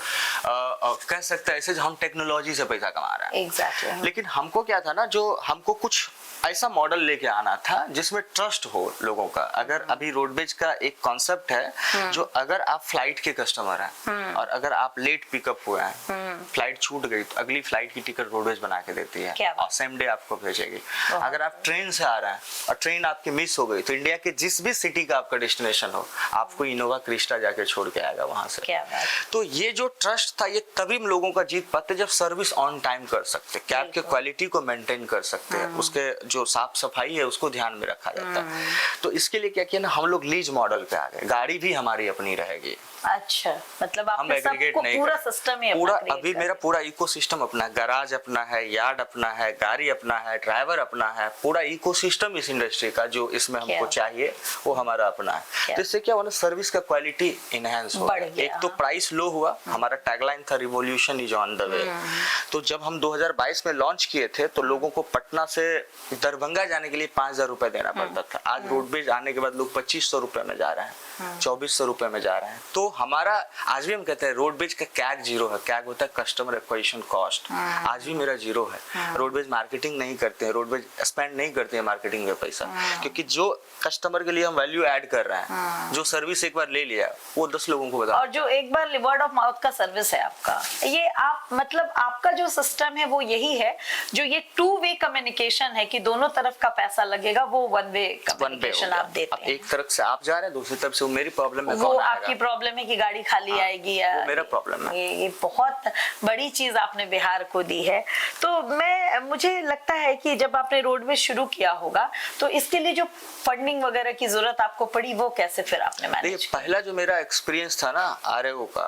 कह सकते हैं ऐसे हम टेक्नोलॉजी से पैसा कमा रहे हैं। एग्जैक्टली। लेकिन हमको क्या था ना, जो हमको कुछ ऐसा मॉडल लेके आना था जिसमें ट्रस्ट हो लोगों का। अगर अभी रोडवेज का एक कॉन्सेप्ट है, जो अगर आप फ्लाइट के कस्टमर हैं और अगर आप लेट पिकअप हुए हैं, फ्लाइट छूट गई, तो अगली फ्लाइट की टिकट रोडवेज बना के देती है और सेम डे आपको भेजेगी। अगर आप ट्रेन से आ रहे हैं और ट्रेन आपकी मिस हो गई, तो इंडिया के जिस भी सिटी का आपका डेस्टिनेशन हो, आपको इनोवा क्रिस्टा जाके छोड़ के आएगा वहां से। क्या बात। तो ये जो ट्रस्ट था, ये तभी हम लोगों का जीत पाते जब सर्विस ऑन टाइम कर सकते, कैब के क्वालिटी को मेंटेन कर सकते हैं, उसके जो साफ सफाई है उसको ध्यान में रखा जाता है। तो इसके लिए क्या किया ना, हम लोग लीज मॉडल पे आ गए, गाड़ी भी हमारी अपनी रहेगी। अच्छा, मतलब हम आपने एग्रीगेट सबको नहीं पूरा करते। सिस्टम ही पूरा अपना अभी मेरा पूरा इकोसिस्टम अपना है, गैराज अपना है, यार्ड अपना है, गाड़ी अपना है, ड्राइवर अपना है, पूरा इकोसिस्टम इस इंडस्ट्री का जो इसमें हमको चाहिए वो हमारा अपना है। तो इससे क्या हुआ ना, सर्विस का क्वालिटी इनहेंस हो गया। एक तो प्राइस लो हुआ, हमारा टैगलाइन था revolution is on the way. तो जब हम 2022 में लॉन्च किए थे, तो लोगों को पटना से दरभंगा जाने के लिए 5,000 रुपए देना पड़ता था। आज रोडवेज आने के बाद लोग 2,500 रुपए में जा रहे हैं, 2,400 रुपए में जा रहे हैं। तो हमारा आज भी हम कहते हैं रोडवेज का कैग जीरो है। कैग होता है कस्टमर एक्विजिशन कॉस्ट, आज भी मेरा जीरो है। रोडवेज मार्केटिंग नहीं करते हैं, रोडवेज स्पेंड नहीं करते हैं मार्केटिंग में पैसा, क्योंकि जो कस्टमर के लिए हम वैल्यू ऐड कर रहे हैं, जो सर्विस एक बार ले लिया वो 10 लोगों को बता, और जो एक बार वर्ड ऑफ माउथ का सर्विस है आपका, ये आप मतलब आपका जो सिस्टम है वो यही है, जो ये 2 वे कम्युनिकेशन है कि दोनों तरफ का पैसा लगेगा, वो 1 वे कम्युनिकेशन आप देते हैं। एक तरफ से आप जा रहे हैं, दूसरी तरफ से वो मेरी प्रॉब्लम है, वो आपकी प्रॉब्लम है कि गाड़ी खाली आएगी, या वो मेरा प्रॉब्लम है। ये बहुत बड़ी चीज आपने बिहार को दी है। तो मुझे लगता है कि जब आपने रोडवेज शुरू किया होगा, तो इसके लिए जो फंडिंग वगैरह की जरूरत आपको पड़ी, वो कैसे फिर आपने मैनेज किया? पहला जो मेरा एक्सपीरियंस था ना आरएओ का,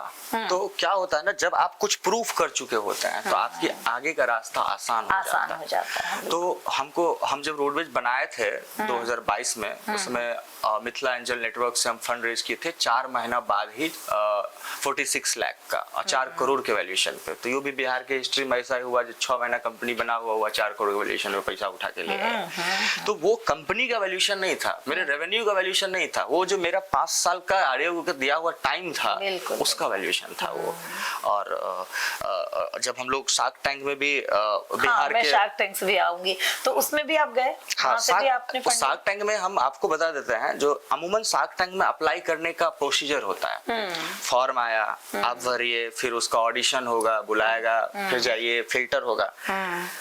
तो क्या होता है ना, जब आप कुछ प्रूफ कर चुके होते हैं, तो आपकी आगे का रास्ता आसान हो जाता है। तो हम जब रोडवेज बनाए थे 2022 में, उसमें मिथिला एंजल नेटवर्क से हम फंड रेज किए थे 4 महीना बाद ही 46 लाख का और 4 करोड़ के वैल्यूएशन पे। तो ये भी बिहार के हिस्ट्री में ऐसा ही हुआ, जो 6 महीना कंपनी बना हुआ 4 करोड़ के वैल्यूएशन में पैसा उठा के ले आए। तो वो कंपनी का वैल्यूएशन नहीं था, मेरे रेवेन्यू का वैल्यूएशन नहीं था, वो जो मेरा 5 साल का आरएओ का दिया हुआ टाइम था, उसका वैल्यूएशन था वो। और जब हम लोग शार्क टैंक में भी बिहार मैं के शार्क टैंक से भी आऊंगी, तो उसमें भी आप गए? शार्क टैंक में हम आपको बता देते हैं, जो अमूमन शार्क टैंक में अप्लाई करने का प्रोसीजर होता है। फॉर्म आया, आप भरिए, फिर उसका ऑडिशन होगा, बुलाएगा, फिर जाइए, फिल्टर होगा।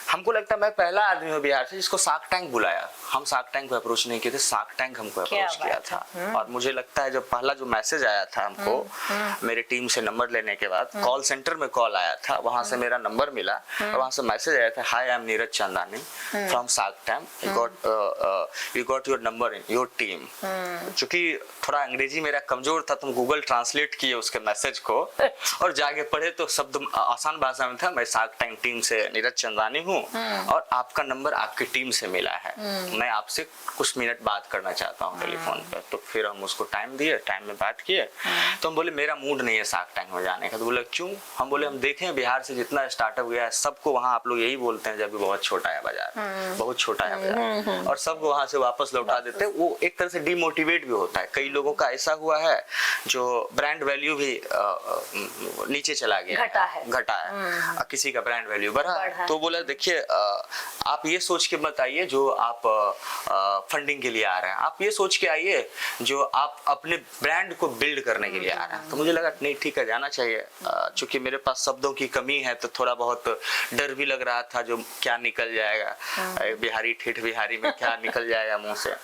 हमको लगता है मैं पहला आदमी हूँ बिहार से जिसको शार्क टैंक बुलाया। हम शार्क टैंक को अप्रोच नहीं किए थे, शार्क टैंक हमको अप्रोच किया था। और मुझे लगता है जब पहला जो मैसेज आया था हमको मेरे टीम से नंबर लेने के बाद, कॉल सेंटर में कॉल आया था, वहां से मेरा नंबर मिला और वहां से मैसेज आया था, hi I am Neeraj Chandani from Shark Tank, you got your number in your team. चूंकि थोड़ा अंग्रेजी मेरा कमजोर था, तो गूगल ट्रांसलेट किए उसके मैसेज को और जाके पढ़े, तो शब्द आसान भाषा में था, मैं शार्क टैंक टीम से नीरज चंदानी हूँ और आपका नंबर आपकी टीम से मिला है, मैं आपसे कुछ मिनट बात करना चाहता हूँ टेलीफोन पे। तो फिर हम उसको टाइम दिए, टाइम में बात किए। तो हम बोले मेरा मूड नहीं है शार्क टैंक में जाने का। तो बोले क्यों? हम बोले हम देखें बिहार से जितना स्टार्टअप गया है, सबको वहाँ आप लोग यही बोलते हैं जब भी बहुत छोटा है बाजार, बहुत छोटा है बाजार, और सबको वहाँ से वापस लौटा देते हैं। वो एक तरह से डिमोटिवेट भी होता है। कई लोगों का ऐसा हुआ है जो ब्रांड वैल्यू भी नीचे चला गया, घटा है, किसी का ब्रांड वैल्यू बढ़ा। तो बोला देखिए आप ये सोच के मत आइए जो आप फंडिंग के लिए आ रहे हैं, आप ये सोच के आइए जो आप अपने ब्रांड को बिल्ड करने के लिए आ रहे हैं। तो मुझे लगा नहीं ठीक है, जाना चाहिए। चूंकि मेरे पास शब्दों की कमी है, तो थोड़ा बहुत डर भी लग रहा था, जो क्या निकल जाएगा, बिहारी ठेठ बिहारी में क्या निकल जाएगा मुंह से।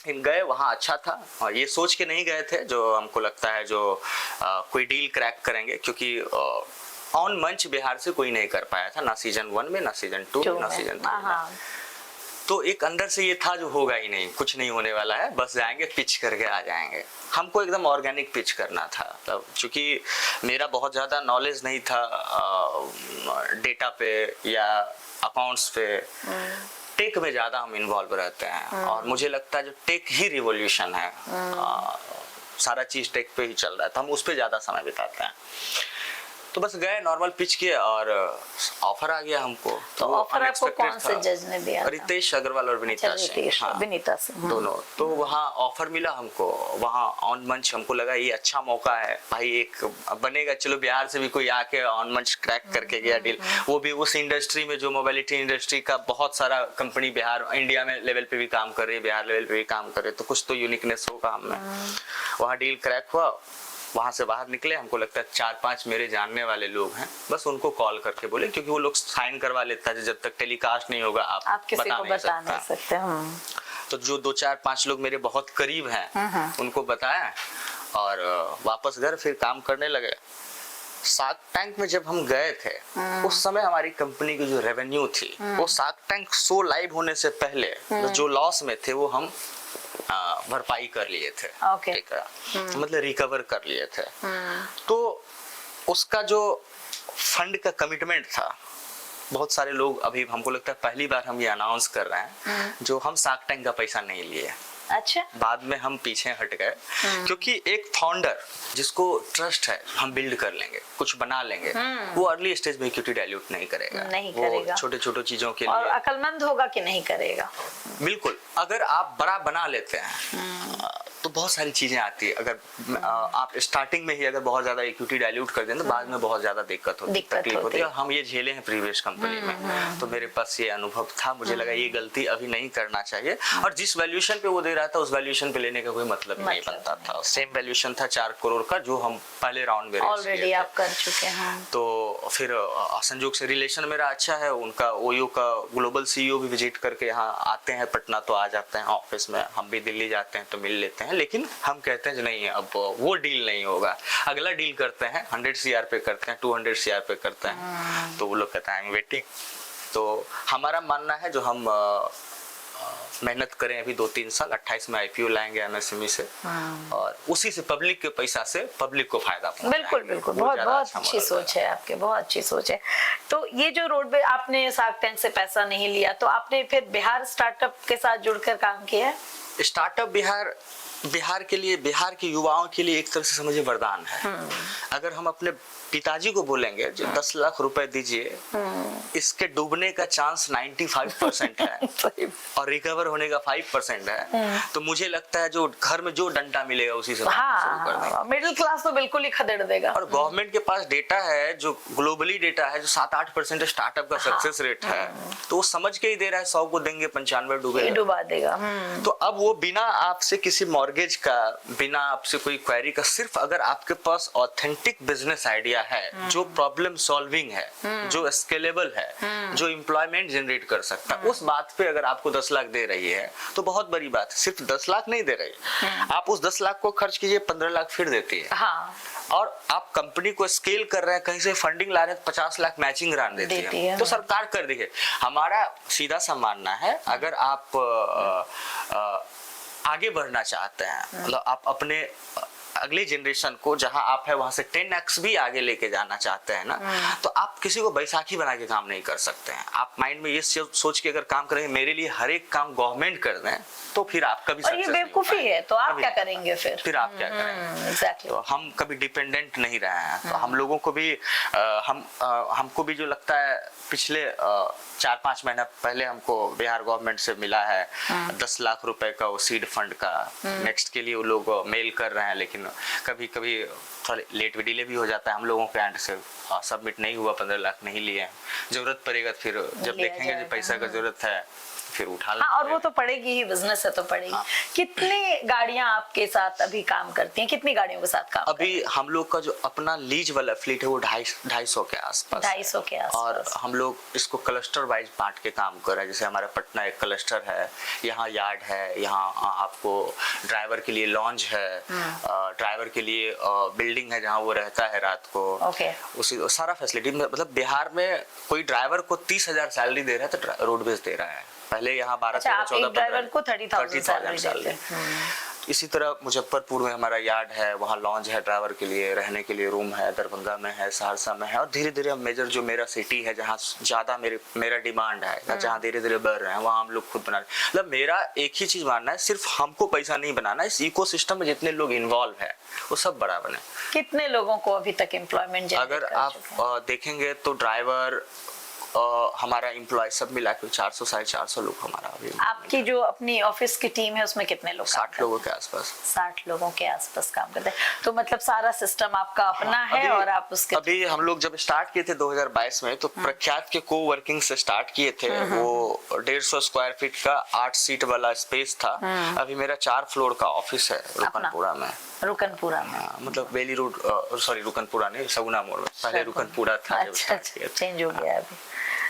गए वहाँ अच्छा था, और ये सोच के नहीं गए थे जो हमको लगता है जो कोई डील क्रैक करेंगे, क्योंकि ऑन मंच बिहार से कोई नहीं कर पाया था, ना सीजन 1 में, ना सीजन 2 में, ना सीजन 3 में। तो एक अंदर से ये था जो होगा ही नहीं, कुछ नहीं होने वाला है, बस जाएंगे पिच करके आ जाएंगे। हमको एकदम ऑर्गेनिक पिच करना था, तब चूंकि मेरा बहुत ज़्यादा नॉलेज नहीं था डेटा पे या अकाउंट्स पे, टेक में ज़्यादा हम इन्वॉल्व रहते हैं, और मुझे लगता है जो टेक ही रिवॉल्यूशन है, सारा चीज़ टेक पे ही चल रहा है, तो हम उस पर ज़्यादा समय बिताते हैं। तो बस गए, नॉर्मल पिच किए, और ऑफर आ गया हमको। तो ऑफर आपको कौन से जज ने दिया था? रितेश अग्रवाल और विनीता सिंह, हाँ, विनीता सिंह दोनों। तो वहाँ ऑफर मिला हमको, वहाँ ऑन मंच हमको लगा ये अच्छा मौका है भाई, एक बनेगा, चलो बिहार से भी कोई आके ऑन मंच क्रैक करके गया डील, वो भी उस इंडस्ट्री में जो मोबाइलिटी इंडस्ट्री का बहुत सारा कंपनी बिहार इंडिया में लेवल पे भी काम कर रही है, बिहार लेवल पे भी काम कर रही है, तो कुछ तो यूनिकनेस होगा हमें। वहाँ डील क्रैक हुआ, वहाँ से बाहर निकले, हमको लगता है 4-5 मेरे जानने वाले लोग हैं, बस उनको कॉल करके बोले, क्योंकि वो लोग साइन करवा लेता है, जब तक टेलीकास्ट नहीं होगा आप किसी को बता नहीं सकते। तो जो 2-4-5 लोग मेरे बहुत करीब हैं उनको बताया, और वापस घर फिर काम करने लगे। शार्क टैंक में जब हम गए थे उस समय हमारी कंपनी की जो रेवेन्यू थी, वो शार्क टैंक शो लाइव होने से पहले जो लॉस में थे वो हम भरपाई कर लिए थे, ठीक है, मतलब रिकवर कर लिए थे। तो उसका जो फंड का कमिटमेंट था, बहुत सारे लोग, अभी हमको लगता है पहली बार हम ये अनाउंस कर रहे हैं, जो हम शार्क टैंक का पैसा नहीं लिए। अच्छा, बाद में हम पीछे हट गए, क्योंकि एक फाउंडर जिसको ट्रस्ट है हम बिल्ड कर लेंगे, कुछ बना लेंगे, वो अर्ली स्टेज में इक्विटी डाइल्यूट नहीं करेगा, नहीं करेगा, छोटे छोटे चीजों के और लिए अकलमंद होगा कि नहीं करेगा। बिल्कुल, अगर आप बड़ा बना लेते हैं तो बहुत सारी चीजें आती है। अगर आप स्टार्टिंग में ही अगर बहुत ज्यादा इक्विटी डाइल्यूट कर दें तो बाद में बहुत ज्यादा दिक्कत होती है, तकलीफ होती है। हम ये झेले हैं प्रीवियस कंपनी में, तो मेरे पास ये अनुभव था, मुझे लगा ये गलती अभी नहीं करना चाहिए, और जिस वैल्यूएशन पे वो दे रहा था उस वैल्यूएशन पे लेने का कोई मतलब नहीं बनता था। सेम वैल्यूएशन था 4 करोड़ का, जो हम पहले राउंड में ऑलरेडी आप कर चुके हैं। तो फिर संजोग से रिलेशन मेरा अच्छा है, उनका ओयो का ग्लोबल सीईओ भी विजिट करके यहाँ आते हैं पटना, तो आ जाते हैं ऑफिस में, हम भी दिल्ली जाते हैं तो मिल लेते हैं। लेकिन हम कहते हैं नहीं, अब वो डील नहीं होगा, अगला डील करते हैं, 100 CR पे करते हैं, 200 CR पे करते हैं, तो वो लोग कहते हैं वेटिंग। तो हमारा मानना है जो हम मेहनत करें अभी 2-3 साल, 28 में IPO लाएंगे MSME से, और उसी से पब्लिक के पैसा से पब्लिक को फायदा पहुंचाएंगे। बिल्कुल बिल्कुल, बहुत अच्छी सोच है आपके, बहुत अच्छी सोच है। तो ये जो रोड पे आपने शार्क टैंक से पैसा नहीं लिया, तो आपने फिर बिहार स्टार्टअप के साथ जुड़कर काम किया है? स्टार्टअप बिहार के लिए, बिहार के युवाओं के लिए एक तरह से समझिए वरदान है। अगर हम अपने पिताजी को बोलेंगे जो 10 लाख रुपए दीजिए, इसके डूबने का चांस 95% है और रिकवर होने का 5% है, तो मुझे लगता है जो घर में जो डंडा मिलेगा उसी से शुरू कर देंगे। मिडिल क्लास तो बिल्कुल ही खदेड़ देगा। और गवर्नमेंट के पास डेटा है, जो ग्लोबली डेटा है, जो 7-8% स्टार्टअप का सक्सेस रेट है, तो वो समझ के ही दे रहा है 100 को देंगे 95 डुबा देगा। तो अब वो बिना आपसे किसी मॉर्गेज का, बिना आपसे कोई क्वेरी का, सिर्फ अगर आपके पास ऑथेंटिक बिजनेस आइडिया है, जो प्रॉब्लम सॉल्विंग है, जो स्केलेबल है, जो एम्प्लॉयमेंट जनरेट कर सकता है, उस बात पे अगर आपको 10 लाख दे रही है तो बहुत बड़ी बात है। सिर्फ 10 लाख नहीं दे रही, आप उस 10 लाख को खर्च कीजिए, 15 लाख फिर देती है। हाँ। और आप कंपनी को स्केल कर रहे हैं, कहीं से फंडिंग ला रहे हैं, 50 लाख मैचिंग ग्रांट देती है। तो सरकार कर दी है। हमारा सीधा सा मानना है, अगर आप आगे बढ़ना चाहते हैं, मतलब आप अपने अगली जनरेशन को जहां आप है वहां से 10x भी आगे लेके जाना चाहते हैं ना, तो आप किसी को बैसाखी बना के काम नहीं कर सकते हैं। आप माइंड में ये सोच के अगर काम करेंगे मेरे लिए हर एक काम गवर्नमेंट कर दें, तो फिर आप कभी सक्सेस नहीं हो पाएंगे। ये बेवकूफी है, तो आप क्या करेंगे फिर आप क्या करेंगे? exactly. तो हम कभी डिपेंडेंट नहीं रहे हैं, तो हम लोगों को भी हमको भी जो लगता है, पिछले 4-5 महीना पहले हमको बिहार गवर्नमेंट से मिला है 10 लाख रुपए का वो सीड फंड का। नेक्स्ट के लिए वो लोग मेल कर रहे हैं, लेकिन कभी कभी थोड़ा लेट भी डिले भी हो जाता है हम लोगों के एंड से, सबमिट नहीं हुआ, 15 लाख नहीं लिए। जरूरत पड़ेगा फिर जब देखेंगे जो पैसा का जरूरत है फिर उठा हाँ, और वो तो पड़ेगी ही, बिजनेस है तो पड़ेगी। हाँ। कितनी गाड़ियां आपके साथ अभी काम करती हैं, कितनी गाड़ियों के साथ काम अभी हम लोग का जो अपना लीज वाला फ्लीट है वो 250 के आसपास है। 250 के आसपास। और हम लोग इसको क्लस्टर वाइज बांट के काम कर रहे हैं। जैसे हमारा पटना एक क्लस्टर है, यहाँ यार्ड है, यहाँ आपको ड्राइवर के लिए लॉन्ज है, ड्राइवर के लिए बिल्डिंग है जहाँ वो रहता है रात को। ओके। उसी सारा फैसिलिटी, मतलब बिहार में कोई ड्राइवर को 30,000 सैलरी दे रहा है तो रोडवेज दे रहा है। पहले यहाँ 12, 13, 14, ड्राइवर को 30,000 सैलरी देते हैं। इसी तरह मुजफ्फरपुर में हमारा यार्ड है, वहाँ लॉन्ज है ड्राइवर के लिए, रहने के लिए रूम है, दरभंगा में है, सहरसा में है। और धीरे धीरे मेजर जो मेरा सिटी है जहाँ ज्यादा मेरा डिमांड है, जहाँ धीरे धीरे बढ़ रहे हैं, वहाँ हम लोग खुद बना रहे हैं। मतलब मेरा एक ही चीज मानना है, सिर्फ हमको पैसा नहीं बनाना, इस इकोसिस्टम में जितने लोग इन्वॉल्व है वो सब बड़ा बने। कितने लोगों को अभी तक एम्प्लॉयमेंट अगर आप देखेंगे तो ड्राइवर हमारा एम्प्लॉय सब मिला के 400 450 लोग हमारा अभी। आपकी जो अपनी ऑफिस की टीम है उसमें कितने लोग? 60 लोगों के आसपास। 60 लोगों के आसपास काम करते हैं। तो मतलब सारा सिस्टम आपका अपना है और आप उसके अभी हम लोग जब स्टार्ट किए थे 2022 में तो प्रख्यात के को वर्किंग से स्टार्ट किए थे। वो 150 स्क्वायर फीट का 8 सीट वाला स्पेस था। अभी मेरा 4 फ्लोर का ऑफिस है रुकनपुरा में। रुकनपुरा में? मतलब वेली रोड, सॉरी रुकनपुरा नहीं, सगुना मोड़ में। पहले रुकनपुरा था। अच्छा, चेंज हो गया अभी।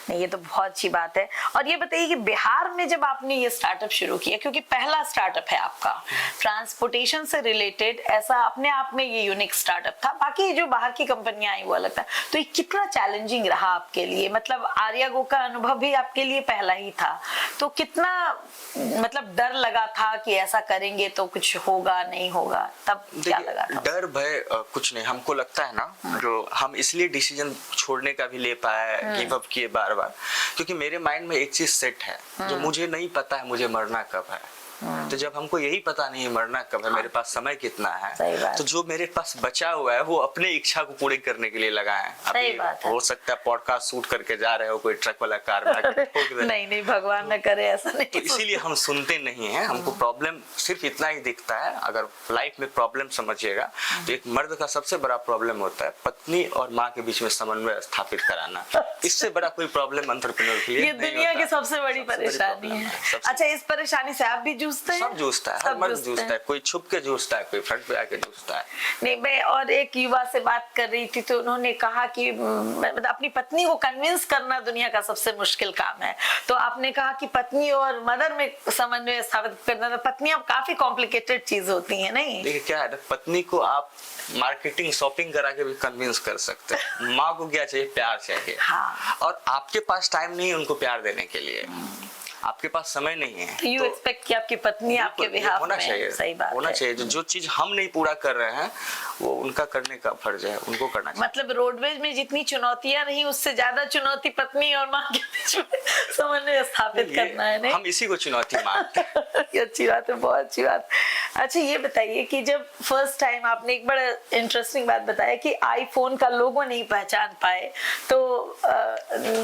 नहीं, ये तो बहुत अच्छी बात है। और ये बताइए कि बिहार में जब आपने ये स्टार्टअप शुरू किया, क्योंकि पहला स्टार्टअप है आपका ट्रांसपोर्टेशन से रिलेटेड, ऐसा अपने आप में ये यूनिक स्टार्टअप था। बाकी जो बाहर की कंपनियां आई वो अलग था। तो ये कितना चैलेंजिंग रहा आपके लिए? मतलब आर्यागो का अनुभव भी आपके लिए पहला ही था, तो कितना मतलब डर लगा था कि ऐसा करेंगे तो कुछ होगा नहीं होगा, तब क्या लगा था? डर भय कुछ नहीं। हमको लगता है ना, जो हम इसलिए डिसीजन छोड़ने का भी ले पाए, गिव अप किए बार बार, क्योंकि मेरे माइंड में एक चीज सेट है, जो मुझे नहीं पता है मुझे मरना कब है। तो जब हमको यही पता नहीं मरना कब है, मेरे पास समय कितना है, तो जो मेरे पास बचा हुआ है वो अपने इच्छा को पूरी करने के लिए लगाएं। सही बात है। हो सकता है पॉडकास्ट शूट करके जा रहे हो, कोई ट्रक वाला कार में नहीं भगवान न करे ऐसा नहीं। तो इसीलिए हम सुनते नहीं हैं। हमको प्रॉब्लम सिर्फ इतना ही दिखता है। अगर लाइफ में प्रॉब्लम समझिएगा तो एक मर्द का सबसे बड़ा प्रॉब्लम होता है पत्नी और माँ के बीच में समन्वय स्थापित कराना। इससे बड़ा कोई प्रॉब्लम एंटरप्रेन्योर के लिए ये दुनिया की सबसे बड़ी परेशानी है। अच्छा, इस परेशानी से आप भी जूझते हैं? सब जूझता है, हर मर्द जूझता है। कोई छुप के जूझता है, कोई फ्रंट पे आके जूझता है। नहीं, मैं और एक युवा से बात कर रही थी तो उन्होंने कहा कि मतलब अपनी पत्नी को कन्विंस करना दुनिया का सबसे मुश्किल काम है। तो आपने कहा कि पत्नी और मदर में समन्वय स्थापित करना, तो पत्नियां काफी कॉम्प्लिकेटेड चीज होती है। नहीं, देखिए क्या है, पत्नी को आप मार्केटिंग शॉपिंग करा के भी कन्विंस कर सकते हैं। माँ को क्या चाहिए? प्यार चाहिए। हाँ। और आपके पास टाइम नहीं है उनको प्यार देने के लिए, आपके पास समय नहीं है। तो यू एक्सपेक्ट कि आपकी पत्नी आपके बिहाफ होना में चाहिए। सही बात होना है। चाहिए। जो चीज हम नहीं पूरा कर रहे हैं वो उनका करने का फर्ज है, उनको करना चाहिए। मतलब रोडवेज में जितनी चुनौतियां रही उससे ज्यादा चुनौती पत्नी और माँ के बीच में समन्वय स्थापित करना है। नहीं, हम इसी को चुनौती मानते हैं। अच्छी बात है, बहुत अच्छी बात। अच्छा, ये बताइए कि जब फर्स्ट टाइम आपने एक बड़ा इंटरेस्टिंग बात बताया कि आईफोन का लोगो नहीं पहचान पाए तो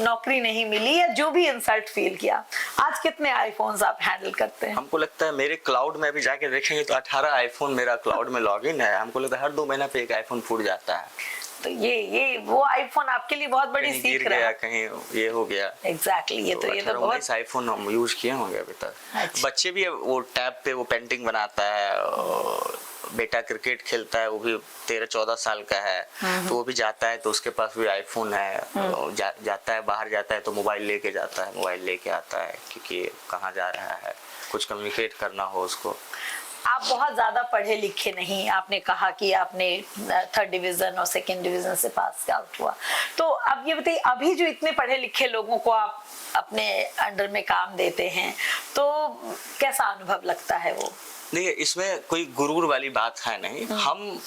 नौकरी नहीं मिली या जो भी इंसल्ट फील किया, आज कितने आईफोन्स आप हैंडल करते हैं? हमको लगता है मेरे क्लाउड में भी जाके देखेंगे तो 18 आईफोन मेरा क्लाउड में लॉगिन है। हमको लगता है हर 2 महीना पे एक आईफोन फूट जाता है। तो ये वो आईफोन आपके लिए बहुत बड़ी कहीं सीख गिर रहा गया, है। कहीं ये हो गया। एग्जैक्टली, ये तो बहुत आईफोन हम यूज किए होंगे अभी तक। अच्छा। बच्चे भी वो टैब पे वो पेंटिंग बनाता है। बेटा क्रिकेट खेलता है, वो भी 13-14 साल का है, तो वो भी जाता है तो उसके पास भी आईफोन है। जाता है, बाहर जाता है तो मोबाइल लेके जाता है, मोबाइल लेके आता है, क्योंकि कहाँ जा रहा है, कुछ कम्युनिकेट करना हो उसको। आप बहुत ज्यादा पढ़े लिखे नहीं, आपने कहा कि आपने 3rd डिवीजन और 2nd डिवीजन से पास आउट हुआ। तो अब ये बताइए, अभी जो इतने पढ़े लिखे लोगों को आप अपने अंडर में काम देते हैं तो कैसा अनुभव लगता है वो? देखिए, इसमें कोई गुरूर वाली बात है नहीं। हम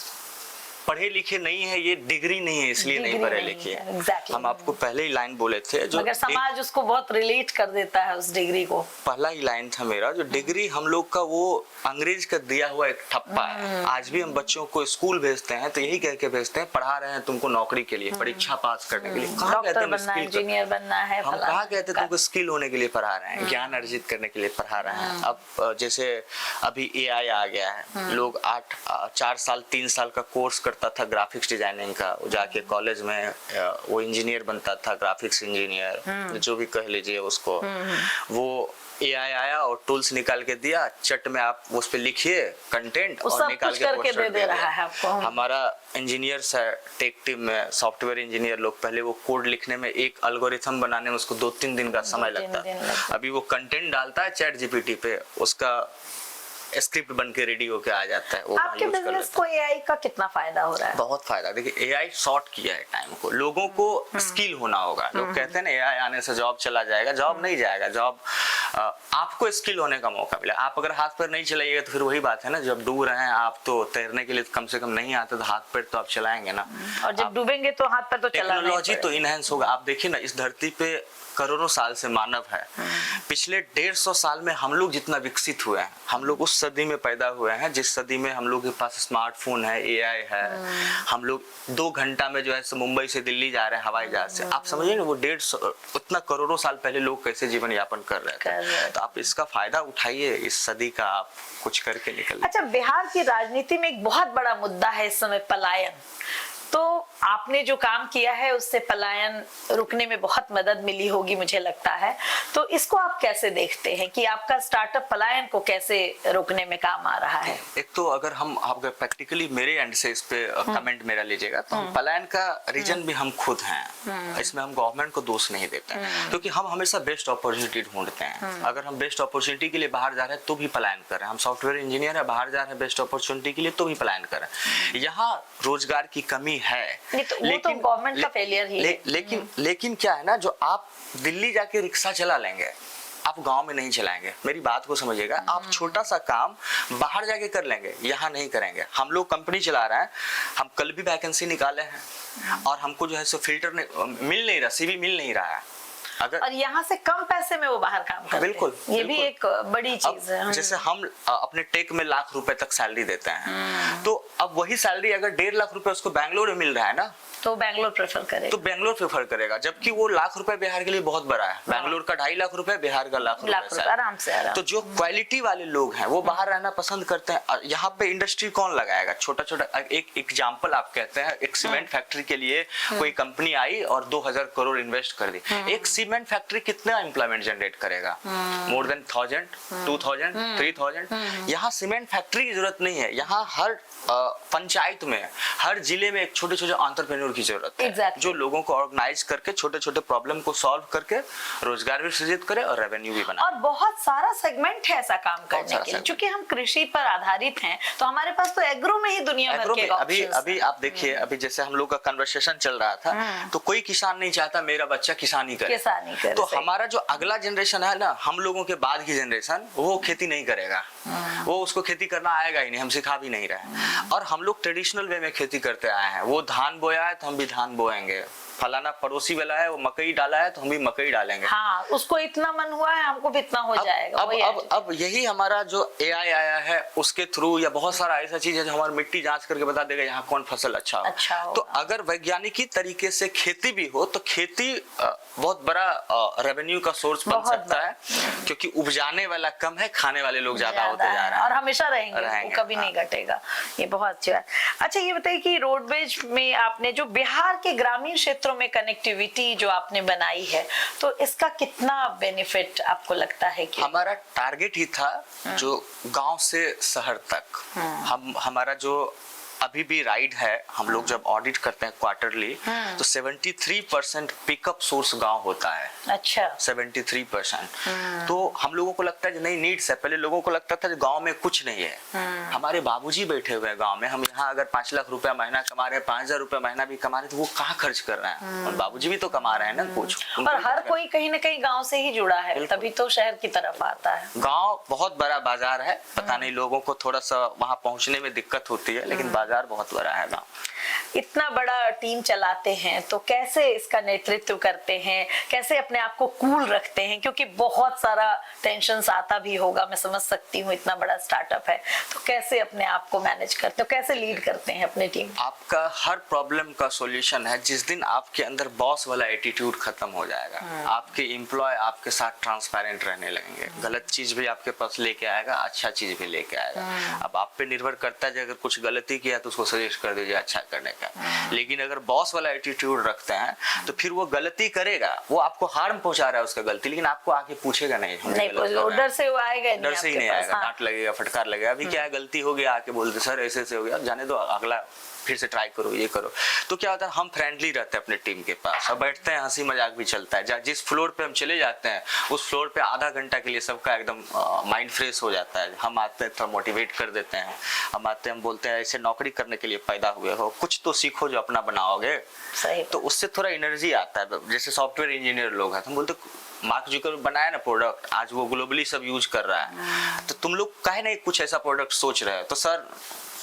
पढ़े लिखे नहीं है, ये डिग्री नहीं है इसलिए नहीं पढ़े लिखे। exactly. हम आपको पहले ही लाइन बोले थे, जो मगर समाज उसको बहुत रिलेट कर देता है उस डिग्री को। पहला ही लाइन था मेरा, जो डिग्री हम लोग का वो अंग्रेज का दिया हुआ एक ठप्पा है। आज भी हम बच्चों को स्कूल भेजते हैं तो यही कह के भेजते हैं, पढ़ा रहे हैं तुमको नौकरी के लिए, परीक्षा पास करने के लिए। डॉक्टर बनना है, इंजीनियर बनना है, हम कहाँ कहते तुमको स्किल होने के लिए पढ़ा रहे हैं, ज्ञान अर्जित करने के लिए पढ़ा रहे हैं। अब जैसे अभी AI आ गया है, लोग 4 साल 3 साल का कोर्स करता था ग्राफिक्स डिजाइनिंग का, जाके कॉलेज में वो इंजीनियर बनता था, ग्राफिक्स इंजीनियर जो भी कह लीजिए उसको। वो AI आया और टूल्स निकाल के दिया, चट में आप उस पे लिखिए कंटेंट और निकाल के करके पोस्टर दे रहा है आपको। हमारा इंजीनियर्स है टेक टीम में, सॉफ्टवेयर इंजीनियर लोग, पहले वो कोड लिखने में, एक एल्गोरिथम बनाने में उसको 2-3 दिन का समय लगता है। अभी वो कंटेंट डालता है चैट जीपीटी पे, उसका स्क्रिप्ट बन के रेडी होके आ जाता है। वो आपके बिजनेस को एआई का कितना फायदा हो रहा है? बहुत फायदा। देखिए एआई शॉर्ट किया है टाइम को, लोगों को स्किल होना होगा। लोग कहते हैं ना एआई आने से जॉब चला जाएगा, जॉब नहीं जाएगा, जॉब आपको स्किल होने का मौका मिला। आप अगर हाथ पैर नहीं चलाइएगा तो फिर वही बात है ना, जब डूब रहे हैं आप तो तैरने के लिए कम से कम नहीं आते तो हाथ पैर तो आप चलाएंगे ना, और जब डूबेंगे तो हाथ पैर तो चलाना ही टेक्नोलॉजी पड़ेगा। तो इनहेंस होगा। आप देखिए ना, इस धरती पे करोड़ों साल से मानव है, पिछले 150 साल में हम लोग जितना विकसित हुए हैं, हम लोग उस सदी में पैदा हुए हैं जिस सदी में हम लोग के पास स्मार्टफोन है, एआई है। हम लोग 2 घंटा में जो है मुंबई से दिल्ली जा रहे हैं हवाई जहाज से। आप समझिए ना वो 150 उतना करोड़ों साल पहले लोग कैसे जीवन यापन कर रहे थे। तो आप इसका फायदा उठाइए, इस सदी का आप कुछ करके निकलिए। अच्छा, बिहार की राजनीति में एक बहुत बड़ा मुद्दा है इस समय पलायन। तो आपने जो काम किया है उससे पलायन रुकने में बहुत मदद मिली होगी मुझे लगता है। तो इसको आप कैसे देखते हैं कि आपका स्टार्टअप पलायन को कैसे रोकने में काम आ रहा है? एक तो अगर प्रैक्टिकली मेरे एंड से इस पे कमेंट मेरा लीजिएगा तो पलायन का रीजन भी हम खुद हैं। इसमें हम गवर्नमेंट को दोष नहीं देते हैं, क्योंकि हम हमेशा बेस्ट अपॉर्चुनिटी ढूंढते हैं। अगर हम बेस्ट अपॉर्चुनिटी के लिए बाहर जा रहे हैं तो भी पलायन कर रहे हैं। हम सॉफ्टवेयर इंजीनियर है, बाहर जा रहे हैं बेस्ट अपॉर्चुनिटी के लिए तो भी पलायन कर रहे हैं। यहाँ रोजगार की कमी है, लेकिन गवर्नमेंट का फेलियर ही है। लेकिन क्या है ना, जो आप दिल्ली जाके रिक्शा चला लेंगे आप गांव में नहीं चलाएंगे। मेरी बात को समझिएगा, आप छोटा सा काम बाहर जाके कर लेंगे, यहाँ नहीं करेंगे। हम लोग कंपनी चला रहे हैं, हम कल भी वैकेंसी निकाले हैं और हमको जो है सो फिल्टर मिल नहीं रहा, सीवी मिल नहीं रहा है। और यहाँ से कम पैसे में वो बाहर काम करते हैं। बिल्कुल, ये भी एक बड़ी चीज है। जैसे हम अपने टेक में लाख रुपए तक सैलरी देते हैं, तो अब वही सैलरी अगर 1.5 लाख रुपए उसको बैंगलोर में मिल रहा है ना, तो बैंगलोर प्रेफर करेगा। तो बैंगलोर प्रेफर करेगा, जबकि वो लाख रुपए बिहार के लिए बहुत बड़ा है। बैंगलोर का 2.5 लाख रुपए, बिहार का लाख रुपए आराम से। तो जो क्वालिटी वाले लोग हैं वो बाहर रहना पसंद करते हैं। यहाँ पे इंडस्ट्री कौन लगाएगा? छोटा छोटा एक एग्जांपल आप कहते हैं, एक सीमेंट फैक्ट्री के लिए कोई कंपनी आई और 2000 करोड़ इन्वेस्ट कर दी। एक सीमेंट फैक्ट्री कितना एम्प्लॉयमेंट जनरेट करेगा? More than 1000, 2000, 3000। यहाँ सीमेंट फैक्ट्री की जरूरत नहीं है, यहाँ हर पंचायत में, हर जिले में एक छोटे छोटे एंटरप्रेन्योर की जरूरत है, जो लोगों को ऑर्गेनाइज करके छोटे छोटे प्रॉब्लम को सॉल्व करके रोजगार भी सृजित करे और रेवेन्यू भी बनाए। और बहुत सारा सेगमेंट है ऐसा काम करने के लिए, क्योंकि हम कृषि पर आधारित हैं, तो हमारे पास तो एग्रो में ही दुनिया भर के अभी आप देखिए, अभी जैसे हम लोग का कन्वर्सेशन चल रहा था, तो कोई किसान नहीं चाहता मेरा बच्चा किसानी करे। तो हमारा जो अगला जनरेशन है ना, हम लोगों के बाद की जनरेशन, वो खेती नहीं करेगा, वो उसको खेती करना आएगा ही नहीं, हम सिखा भी नहीं रहे। और हम लोग ट्रेडिशनल वे में खेती करते आए हैं। वो धान बोया है तो हम भी धान बोएंगे, फलाना पड़ोसी वाला है वो मकई डाला है तो हम भी मकई डालेंगे। हाँ, उसको इतना मन हुआ है, हमको भी इतना हो जाएगा। अब यही हमारा जो एआई आया है उसके थ्रू, या बहुत सारा ऐसा चीज है जो हमारी मिट्टी जांच करके बता देगा यहाँ कौन फसल अच्छा हो। तो अगर वैज्ञानिकी तरीके से खेती भी हो तो खेती बहुत बड़ा रेवेन्यू का सोर्स बन सकता है, क्योंकि उपजाने वाला कम है, खाने वाले लोग ज्यादा होते जा रहे हैं और हमेशा रहेंगे, वो कभी नहीं घटेगा। ये बहुत अच्छी बात। अच्छा, ये बताइए कि रोडवेज में आपने जो बिहार के ग्रामीण क्षेत्रों में कनेक्टिविटी जो आपने बनाई है, तो इसका कितना बेनिफिट आपको लगता है? कि हमारा टारगेट ही था जो गांव से शहर तक, हमारा जो अभी भी राइड है, हम लोग जब ऑडिट करते हैं क्वार्टरली, तो 73% पिकअप सोर्स गांव होता है। अच्छा, 73%। तो हम लोगों को लगता है नहीं, नीड्स है। पहले लोगों को लगता था गांव में कुछ नहीं है। हमारे बाबूजी बैठे हुए हैं गांव में, हम यहाँ अगर 5 लाख रुपया महीना कमा रहे हैं, 5000 रुपया महीना भी कमा रहे हैं, तो वो कहाँ खर्च कर रहे हैं? और बाबूजी भी तो कमा रहे हैं ना कुछ। और हर कोई कहीं ना कहीं गाँव से ही जुड़ा है, तभी तो शहर की तरफ आता है। गाँव बहुत बड़ा बाजार है, पता नहीं लोगों को थोड़ा सा वहाँ पहुँचने में दिक्कत होती है, लेकिन बाजार बहुत बड़ा है गाँव। इतना बड़ा टीम चलाते हैं तो कैसे इसका नेतृत्व करते हैं, कैसे अपने आप को कूल रखते हैं? क्योंकि बहुत सारा टेंशन आता भी होगा, मैं समझ सकती हूँ, इतना बड़ा स्टार्टअप है, तो कैसे अपने आप को मैनेज करते हो, कैसे लीड करते हैं अपने टीम? आपका हर प्रॉब्लम का सॉल्यूशन है जिस दिन आपके अंदर बॉस वाला एटीट्यूड खत्म हो जाएगा, आपके एम्प्लॉय आपके साथ ट्रांसपेरेंट रहने लगेंगे, गलत चीज भी आपके पास लेके आएगा, अच्छा चीज भी लेके आएगा। अब आप पे निर्भर करता है, अगर कुछ गलती किया तो उसको सजेस्ट कर दीजिए अच्छा करने जाएगा। लेकिन अगर बॉस वाला एटीट्यूड रखते हैं तो फिर वो गलती करेगा, वो आपको हार्म पहुंचा रहा है उसका गलती, लेकिन आपको आके पूछेगा नहीं, डर से वो आएगा, डर से ही नहीं आएगा, डांट लगेगा, फटकार लगेगा। अभी क्या है, गलती हो गया, आके बोलते सर ऐसे ऐसे हो गया, जाने दो, अगला फिर से ट्राई करो, ये करो। तो क्या होता है, हम फ्रेंडली रहते हैं अपने टीम के पास, अब बैठते हैं, हंसी मजाक भी चलता है। जिस फ्लोर पे हम चले जाते हैं उस फ्लोर पे आधा घंटा के लिए सबका एकदम माइंड फ्रेश हो जाता है। हम आते हैं तो मोटिवेट कर देते हैं, हम आते हैं, हम बोलते हैं ऐसे नौकरी करने के लिए पैदा हुए हो, कुछ तो सीखो जो अपना बनाओगे। सही। तो उससे थोड़ा एनर्जी आता है। जैसे सॉफ्टवेयर इंजीनियर लोग हैं, हम बोलते मार्क जुकरबर्ग बनाया ना प्रोडक्ट, आज वो ग्लोबली सब यूज कर रहा है, तो तुम लोग काहे नहीं कुछ ऐसा प्रोडक्ट सोच रहे हो? तो सर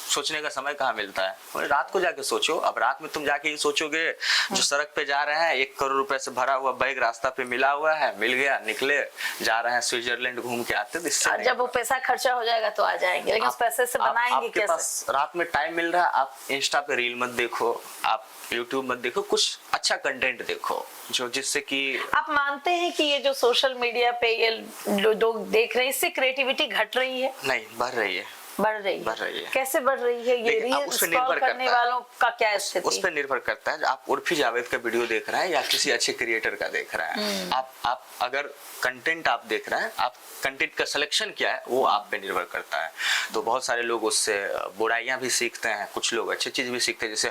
सोचने का समय कहाँ मिलता है, रात को जाके सोचो। अब रात में तुम जाके ये सोचोगे, जो सड़क पे जा रहे हैं 1 करोड़ रुपए से भरा हुआ बैग रास्ता पे मिला हुआ है, मिल गया, निकले, जा रहे हैं स्विट्जरलैंड घूम के आते, इससे जब वो पैसा खर्चा हो जाएगा तो आ जाएंगे, लेकिन उस पैसे से बनाएंगे कैसे? पास रात में टाइम मिल रहा है, आप इंस्टा पे रील मत देखो, आप यूट्यूब मत देखो, कुछ अच्छा कंटेंट देखो जो जिससे कि आप मानते हैं कि ये जो सोशल मीडिया पे ये लोग देख रहे हैं, इससे क्रिएटिविटी घट रही है? नहीं, बढ़ रही है। बढ़ रही है। कैसे बढ़ रही है? ये रील स्क्रॉल करने वालों का क्या स्थिति? उस पर निर्भर करता है। आप उर्फी जावेद का वीडियो देख रहे हैं या किसी अच्छे क्रिएटर का देख रहे हैं, आप अगर कंटेंट आप देख रहे हैं, आप कंटेंट का सिलेक्शन क्या है वो आप पे निर्भर करता है। तो बहुत सारे लोग उससे बुराइयां भी सीखते हैं, कुछ लोग अच्छी चीज भी सीखते हैं। जैसे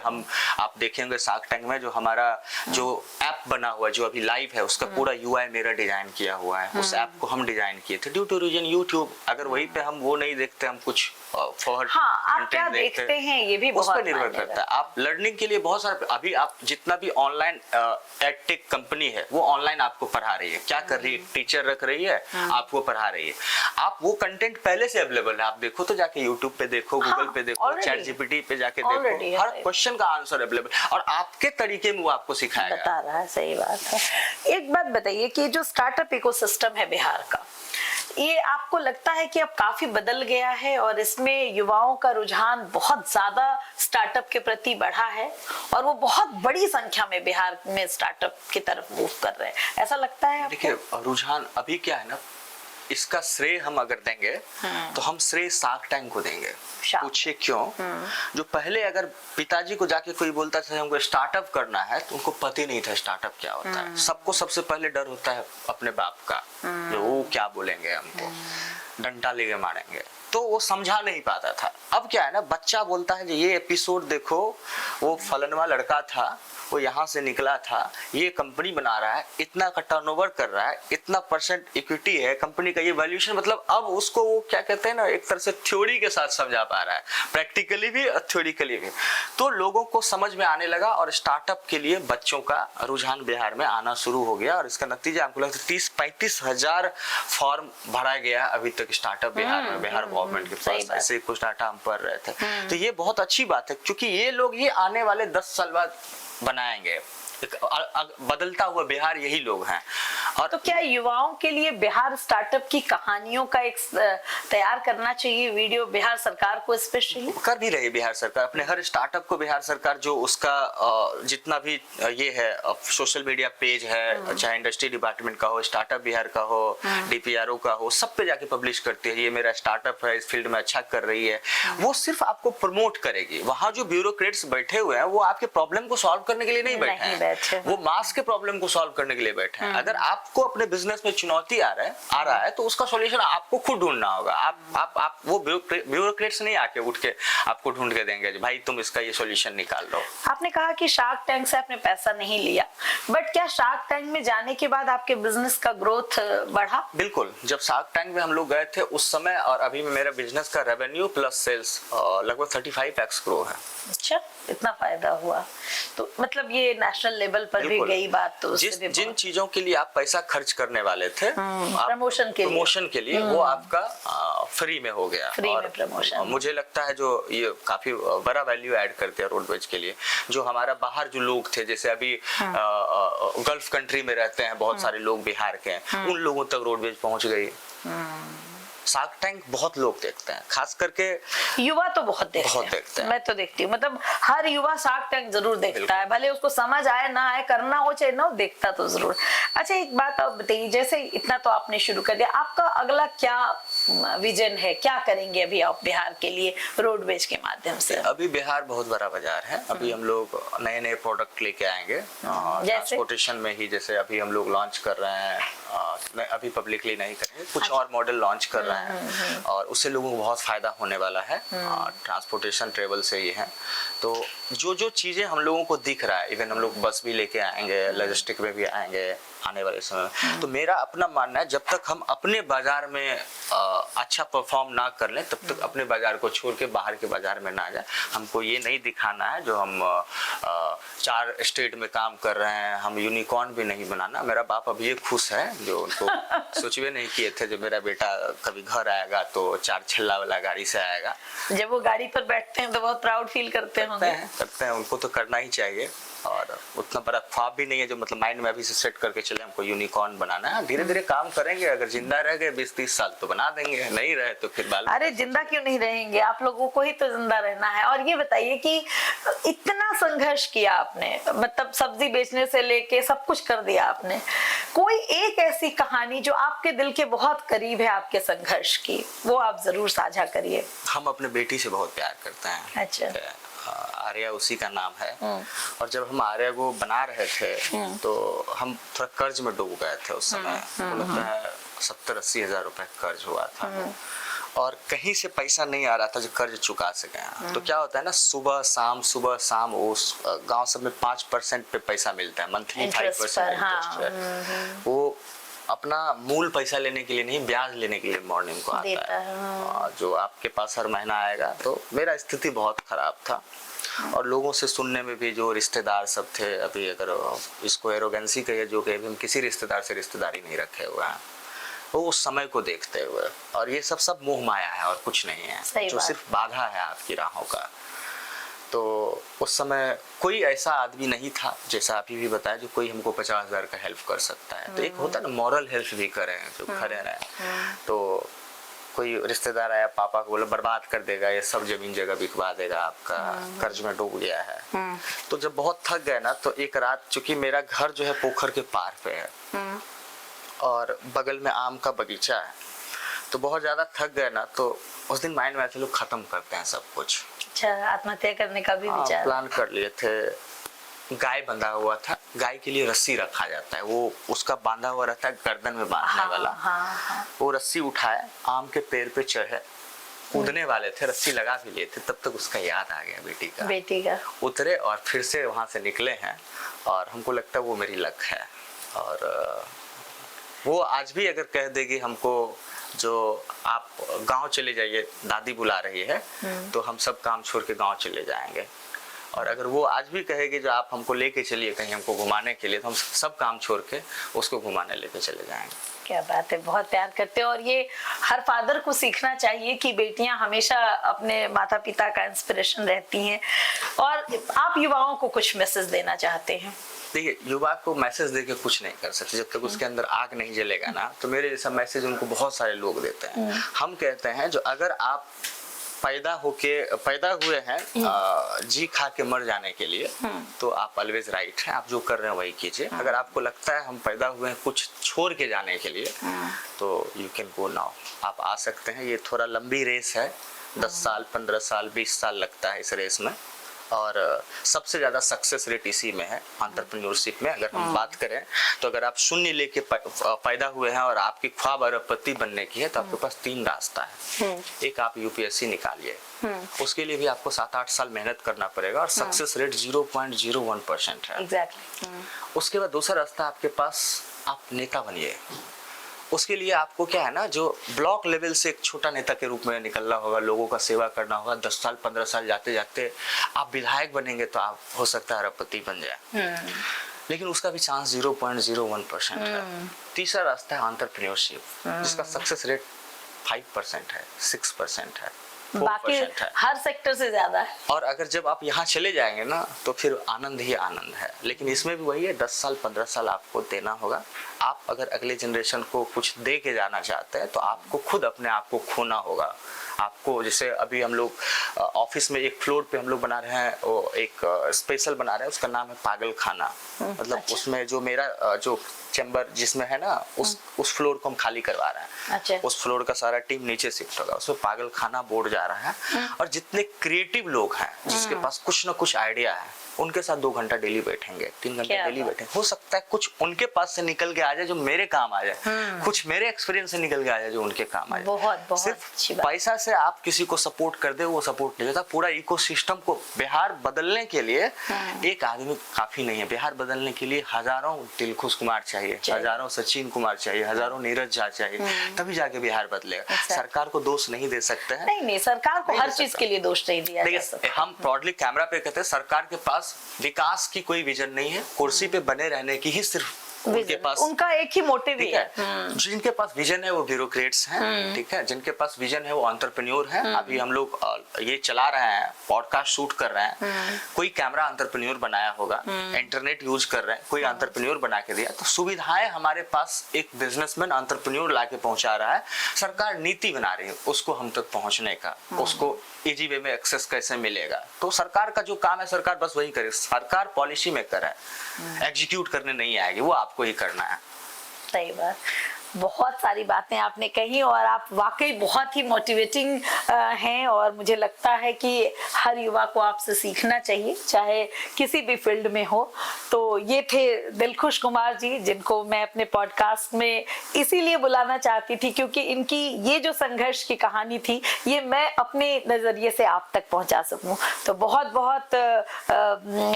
आप देखेंगे शार्क टैंक में जो हमारा जो ऐप बना हुआ है, जो अभी लाइव है, उसका पूरा यूआई मेरा डिजाइन किया हुआ है, उस ऐप को हम डिजाइन किए थे ड्यू टू रीजन यूट्यूब। अगर वहीं पे हम वो नहीं देखते, हम कुछ फॉरवर्ड आप क्या देखते हैं ये भी उस पर निर्भर करता है। आप लर्निंग के लिए बहुत सारे, अभी आप जितना भी ऑनलाइन एडटेक कंपनी है वो ऑनलाइन आपको पढ़ा रही है, क्या कर रही है, टीचर रख रही है, आपको पढ़ा रही है। आप वो कंटेंट पहले से अवेलेबल है, आप देखो तो जाके यूट्यूब पे देखो, गूगल पे देखो, चैट जीपीटी पे जाके देखो, हर क्वेश्चन का आंसर अवेलेबल और आपके तरीके में वो आपको सिखाएगा, बता रहा है। सही बात है। एक बात बताइए कि जो स्टार्टअप इकोसिस्टम है बिहार का, ये आपको लगता है कि अब काफी बदल गया है और इसमें युवाओं का रुझान बहुत ज्यादा स्टार्टअप के प्रति बढ़ा है और वो बहुत बड़ी संख्या में बिहार में स्टार्टअप की तरफ मूव कर रहे हैं, ऐसा लगता है आपको? देखिए, रुझान अभी क्या है ना, इसका श्रेय हम अगर देंगे तो हम श्रेय शार्क टैंक को देंगे। पूछिए क्यों? जो पहले अगर पिताजी को जाके कोई बोलता था हमको स्टार्टअप करना है, तो उनको पता ही नहीं था स्टार्टअप क्या होता है। सबको सबसे पहले डर होता है अपने बाप का, जो वो क्या बोलेंगे, हमको डंडा लेके मारेंगे, तो वो समझा नहीं पाता था। अब क्या है ना, बच्चा बोलता है ये एपिसोड देखो, वो फलनवा लड़का था, वो यहाँ से निकला था, ये कंपनी बना रहा है, इतना का टर्नओवर कर रहा है, इतना % इक्विटी है कंपनी का, ये वैल्यूएशन, मतलब अब उसको वो क्या कहते हैं ना, एक तरह से थ्योरी के साथ समझा पा रहा है, प्रैक्टिकली भी और थ्योरिकली भी। तो लोगों को समझ में आने लगा और स्टार्टअप के लिए बच्चों का रुझान बिहार में आना शुरू हो गया और इसका नतीजा हमको लगता है 30-35 हजार फॉर्म भरा गया अभी तक स्टार्टअप बिहार में, बिहार गवर्नमेंट के पास। ऐसे कुछ डाटा हम पढ़ रहे थे। तो ये बहुत अच्छी बात है, क्योंकि ये लोग ही आने वाले 10 साल बाद बनाएंगे बदलता हुआ बिहार, यही लोग हैं। और तो क्या युवाओं के लिए बिहार स्टार्टअप की कहानियों का एक तैयार करना चाहिए वीडियो बिहार सरकार को? स्पेशली कर भी रही बिहार सरकार अपने हर स्टार्टअप को। बिहार सरकार जो उसका जितना भी ये है सोशल मीडिया पेज है, चाहे इंडस्ट्री डिपार्टमेंट का हो, स्टार्टअप बिहार का हो, DPRO का हो, सब पे जाके पब्लिश करती है, ये मेरा स्टार्टअप है, इस फील्ड में अच्छा कर रही है। वो सिर्फ आपको प्रमोट करेगी। वहाँ जो ब्यूरोक्रेट्स बैठे हुए हैं वो आपके प्रॉब्लम को सॉल्व करने के लिए नहीं बैठे हैं, वो मास के प्रॉब्लम को सॉल्व करने के लिए बैठे हैं। अगर आपको अपने बिजनेस में चुनौती आ रहा है तो उसका सॉल्यूशन आपको खुद ढूंढना होगा। आप वो ब्यूरोक्रेट्स नहीं आके उठ के आपको ढूंढ के देंगे भाई तुम इसका ये सॉल्यूशन निकाल लो। आपने कहा कि शार्क टैंक से आपने पैसा नहीं लिया, बट क्या शार्क टैंक में जाने के बाद आपके बिजनेस का ग्रोथ बढ़ा? बिल्कुल। जब शार्क टैंक में हम लोग गए थे उस समय और अभी में मेरा बिजनेस का रेवेन्यू प्लस सेल्स लगभग 35x ग्रो है। अच्छा, इतना फायदा हुआ। तो मतलब ये नेशनल लेवल पर भी गई बात। तो जिन चीजों के लिए आप पैसा खर्च करने वाले थे प्रमोशन के लिए वो आपका फ्री में हो गया। फ्री में प्रमोशन मुझे लगता है जो ये काफी बड़ा वैल्यू ऐड करते हैं रोडवेज के लिए। जो हमारा बाहर जो लोग थे, जैसे अभी गल्फ कंट्री में रहते हैं बहुत सारे लोग बिहार के, उन लोगों तक रोडवेज पहुंच गई। शार्क टैंक बहुत लोग देखते हैं, खास करके युवा तो बहुत देखते हैं। मैं तो देखती हूँ, मतलब हर युवा शार्क टैंक जरूर देखता है, भले उसको समझ आए ना आए, करना हो चाहे ना हो, देखता तो जरूर। अच्छा, एक बात आप बताइए, जैसे इतना तो आपने शुरू कर दिया, आपका अगला क्या विजन है, क्या करेंगे अभी आप बिहार के लिए रोडवेज के माध्यम से? अभी बिहार बहुत बड़ा बाजार है। अभी हम लोग नए नए प्रोडक्ट लेके आएंगे ट्रांसपोर्टेशन में ही। जैसे अभी हम लोग लॉन्च कर रहे हैं, अभी पब्लिकली नहीं करेंगे, कुछ और मॉडल लॉन्च कर रहे हैं और उससे लोगों को बहुत फायदा होने वाला है। ट्रांसपोर्टेशन ट्रेवल से ही है। तो जो चीजें हम लोगों को दिख रहा है, इवन हम लोग बस भी लेके आएंगे, लॉजिस्टिक में भी आएंगे आने वाले समय में। तो मेरा अपना मानना है, जब तक हम अपने बाजार में अच्छा परफॉर्म ना कर लें, तब तक अपने बाजार को छोड़ के बाहर के बाजार में ना जाए। हमको ये नहीं दिखाना है जो हम 4 स्टेट में काम कर रहे हैं, हम यूनिकॉर्न भी नहीं बनाना। मेरा बाप अभी ये खुश है जो उनको सोचवे नहीं किए थे, जो मेरा बेटा कभी घर आएगा तो 4 छल्ला वाला गाड़ी से आएगा। जब वो गाड़ी पर बैठते हैं तो बहुत प्राउड फील करते हैं। उनको तो करना ही चाहिए। और उतना बड़ा ख्वाब भी नहीं है जो मतलब माइंड में अभी से सेट करके चले हमको यूनिकॉर्न बनाना है। धीरे धीरे काम करेंगे, अगर जिंदा रह गए 20-30 साल तो बना देंगे, नहीं रहे तो फिर बाल। अरे जिंदा क्यों नहीं रहेंगे, आप लोगों को ही तो जिंदा रहना है। और ये बताइए कि इतना संघर्ष किया आपने, मतलब सब्जी बेचने से लेके सब कुछ कर दिया आपने, कोई एक ऐसी कहानी जो आपके दिल के बहुत करीब है आपके संघर्ष की, वो आप जरूर साझा करिए। हम अपने बेटी से बहुत प्यार करते हैं। अच्छा। आर्या उसी का नाम है। और जब हम आर्या को बना रहे थे तो हम थोड़ा कर्ज में डूब गए थे उस समय। लगता है 70-80 हजार रुपए कर्ज हुआ था और कहीं से पैसा नहीं आ रहा था जो कर्ज चुका सके। तो क्या होता है ना, सुबह शाम उस गांव सब में 5% पे पैसा मिलता है, मंथली 5% इंटरेस्ट है। वो अपना मूल पैसा लेने के लिए नहीं, ब्याज लेने के लिए मॉर्निंग को आता है, जो आपके पास हर महीना आएगा। तो मेरा स्थिति बहुत खराब था और लोगों से सुनने में भी, जो रिश्तेदार सब थे, अभी अगर इसको एरोगेंसी कहिए, जो कि हम किसी रिश्तेदार से रिश्तेदारी नहीं रखे हुए हैं, वो उस समय को देखते हुए, और ये सब मोह माया है और कुछ नहीं है, जो सिर्फ बाधा है आपकी राहों का। तो उस समय कोई ऐसा आदमी नहीं था, जैसा अभी भी बताया, जो कोई हमको 50 हजार का हेल्प कर सकता है। तो एक होता है ना, मॉरल हेल्प भी करें, जो खड़े रहें। तो कोई रिश्तेदार आया, पापा को बोला बर्बाद कर देगा, ये सब जमीन जगह बिकवा देगा, आपका कर्ज में डूब गया है। तो जब बहुत थक गए ना, तो एक रात, चूंकि मेरा घर जो है पोखर के पार पे है और बगल में आम का बगीचा है, तो बहुत ज्यादा थक गए ना, तो उस दिन माइंड में आया लोग खत्म करते हैं सब कुछ। अच्छा, आत्महत्या करने का भी विचार प्लान कर लिए थे। गाय बंधा हुआ था, गाय के लिए रस्सी रखा जाता है, वो उसका बांधा हुआ रहता है गर्दन में बांधने वाला। वो रस्सी उठाए, आम के पेड़ पे चढ़े, कूदने वाले थे, रस्सी लगा भी लिए थे, तब तक उसका याद आ गया बेटी का। उतरे और फिर से वहां से निकले हैं और हमको लगता है वो मेरी लक है। और वो आज भी अगर कह देगी हमको, जो आप गांव चले जाइए, दादी बुला रही है, तो हम सब काम छोड़ के गांव चले जाएंगे। और अगर वो आज भी कहेगी जो आप हमको लेके चलिए कहीं हमको घुमाने के लिए, तो हम सब काम छोड़ के उसको घुमाने लेके चले जाएंगे। क्या बात है, बहुत प्यार करते हैं। और ये हर फादर को सीखना चाहिए कि बेटियां हमेशा अपने माता पिता का इंस्पिरेशन रहती हैं। और आप युवाओं को कुछ मैसेज देना चाहते हैं? देखिए, युवा को मैसेज देके कुछ नहीं कर सकते, जब तक उसके अंदर आग नहीं जलेगा ना। तो मेरे जैसा मैसेज उनको बहुत सारे लोग देते हैं। हम कहते हैं जो अगर आप पैदा हुए हैं जी खा के मर जाने के लिए, तो आप ऑलवेज राइट हैं, आप जो कर रहे हैं वही कीजिए। अगर आपको लगता है हम पैदा हुए हैं कुछ छोड़ के जाने के लिए, तो यू कैन गो नाउ, आप आ सकते हैं। ये थोड़ा लंबी रेस है, 10 साल 15 साल 20 साल लगता है इस रेस में। और सबसे ज्यादा सक्सेस रेट इसी में है, एंटरप्रेन्योरशिप में। अगर हम बात करें तो अगर आप शून्य लेके पैदा हुए हैं और आपकी ख्वाब अरबपति बनने की है, तो आपके पास 3 रास्ता है। एक, आप यूपीएससी निकालिए, उसके लिए भी आपको 7-8 साल मेहनत करना पड़ेगा और सक्सेस रेट 0.01% है। उसके बाद दूसरा रास्ता आपके पास, आप नेता बनिए। उसके लिए आपको क्या है ना, जो ब्लॉक लेवल से एक छोटा नेता के रूप में निकलना होगा, लोगों का सेवा करना होगा। 10 साल 15 साल जाते जाते आप विधायक बनेंगे, तो आप हो सकता है अरबपति बन जाए, लेकिन उसका भी चांस 0.01% है। तीसरा रास्ता है एंटरप्रेन्योरशिप, जिसका सक्सेस रेट 5% है, 6% है, बाकी हर सेक्टर से ज्यादा है। और अगर जब आप यहाँ चले जाएंगे ना, तो फिर आनंद ही आनंद है। लेकिन इसमें भी वही है, 10 साल 15 साल आपको देना होगा। आप अगर अगले जनरेशन को कुछ दे के जाना चाहते हैं, तो आपको खुद अपने आप को खोना होगा। आपको, जैसे अभी हम लोग ऑफिस में एक फ्लोर पे हम लोग बना रहे हैं, वो एक स्पेशल बना रहे हैं, उसका नाम है पागल खाना। मतलब उसमें जो मेरा जो चैम्बर जिसमें है ना, उस फ्लोर को हम खाली करवा रहे हैं। अच्छा। उस फ्लोर का सारा टीम नीचे शिफ्ट होगा, उसमें पागल खाना बोर्ड जा रहा है। और जितने क्रिएटिव लोग हैं, जिसके पास कुछ ना कुछ आइडिया है, उनके साथ 2 घंटा डेली बैठेंगे, 3 घंटा डेली बैठेंगे। हो सकता है कुछ उनके पास से निकल के आ जाए जो मेरे काम आ जाए, कुछ मेरे एक्सपीरियंस से निकल के आ जाए जो उनके काम आ जाए। बहुत सिर्फ अच्छी बात। पैसा से आप किसी को सपोर्ट कर दे, वो सपोर्ट नहीं होता। पूरा इकोसिस्टम को बिहार बदलने के लिए एक आदमी काफी नहीं है। बिहार बदलने के लिए हजारों दिलखुश कुमार चाहिए, हजारों सचिन कुमार चाहिए, हजारों नीरज झा चाहिए, तभी जाके बिहार बदलेगा। सरकार को दोष नहीं दे सकते हैं। नहीं, सरकार को हर चीज के लिए दोष नहीं दिया जा सकता। हम प्राउडली कैमरा पे कहते हैं, सरकार के पास विकास की कोई विजन नहीं है, कुर्सी पे बने रहने की ही सिर्फ उनके पास, उनका एक ही मोटिव ही है। जिनके पास विजन है वो ब्यूरोक्रेट्स हैं, ठीक है। जिनके पास विजन है वो एंटरप्रेन्योर हैं। अभी हम लोग ये चला रहे हैं, पॉडकास्ट शूट कर रहे हैं, कोई कैमरा एंटरप्रेन्योर बनाया होगा, इंटरनेट यूज कर रहे हैं, कोई एंटरप्रेन्योर बना के दिया। तो सुविधाएं हमारे पास एक बिजनेसमैन एंटरप्रेन्योर लाके पहुंचा रहा है। सरकार नीति बना रही है उसको हम तक पहुंचने का, उसको इजी वे में एक्सेस कैसे मिलेगा। तो सरकार का जो काम है, सरकार बस वही करे। सरकार पॉलिसी मेकर है, एग्जीक्यूट करने नहीं आएगी, वो आपको ही करना है। सही बात। बहुत सारी बातें आपने कही और आप वाकई बहुत ही मोटिवेटिंग हैं और मुझे लगता है कि हर युवा को आपसे सीखना चाहिए, चाहे किसी भी फील्ड में हो। तो ये थे दिलखुश कुमार जी, जिनको मैं अपने पॉडकास्ट में इसीलिए बुलाना चाहती थी क्योंकि इनकी ये जो संघर्ष की कहानी थी, ये मैं अपने नजरिए से आप तक पहुंचा सकूं। तो बहुत बहुत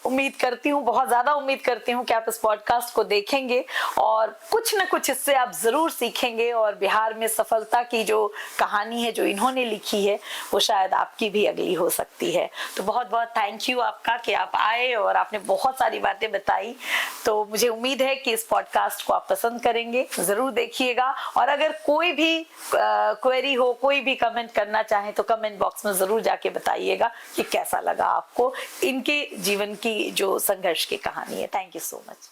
उम्मीद करती हूँ, बहुत ज्यादा उम्मीद करती हूँ कि आप इस पॉडकास्ट को देखेंगे और कुछ न कुछ इससे आप जरूर सीखेंगे और बिहार में सफलता की जो कहानी है जो इन्होंने लिखी है वो शायद आपकी भी अगली हो सकती है। तो बहुत बहुत थैंक यू आपका कि आप आए और आपने बहुत सारी बातें बताई। तो मुझे उम्मीद है कि इस पॉडकास्ट को आप पसंद करेंगे, जरूर देखिएगा। और अगर कोई भी क्वेरी हो, कोई भी कमेंट करना चाहे तो कमेंट बॉक्स में जरूर जाके बताइएगा कि कैसा लगा आपको इनके जीवन की जो संघर्ष की कहानी है। Thank you so much.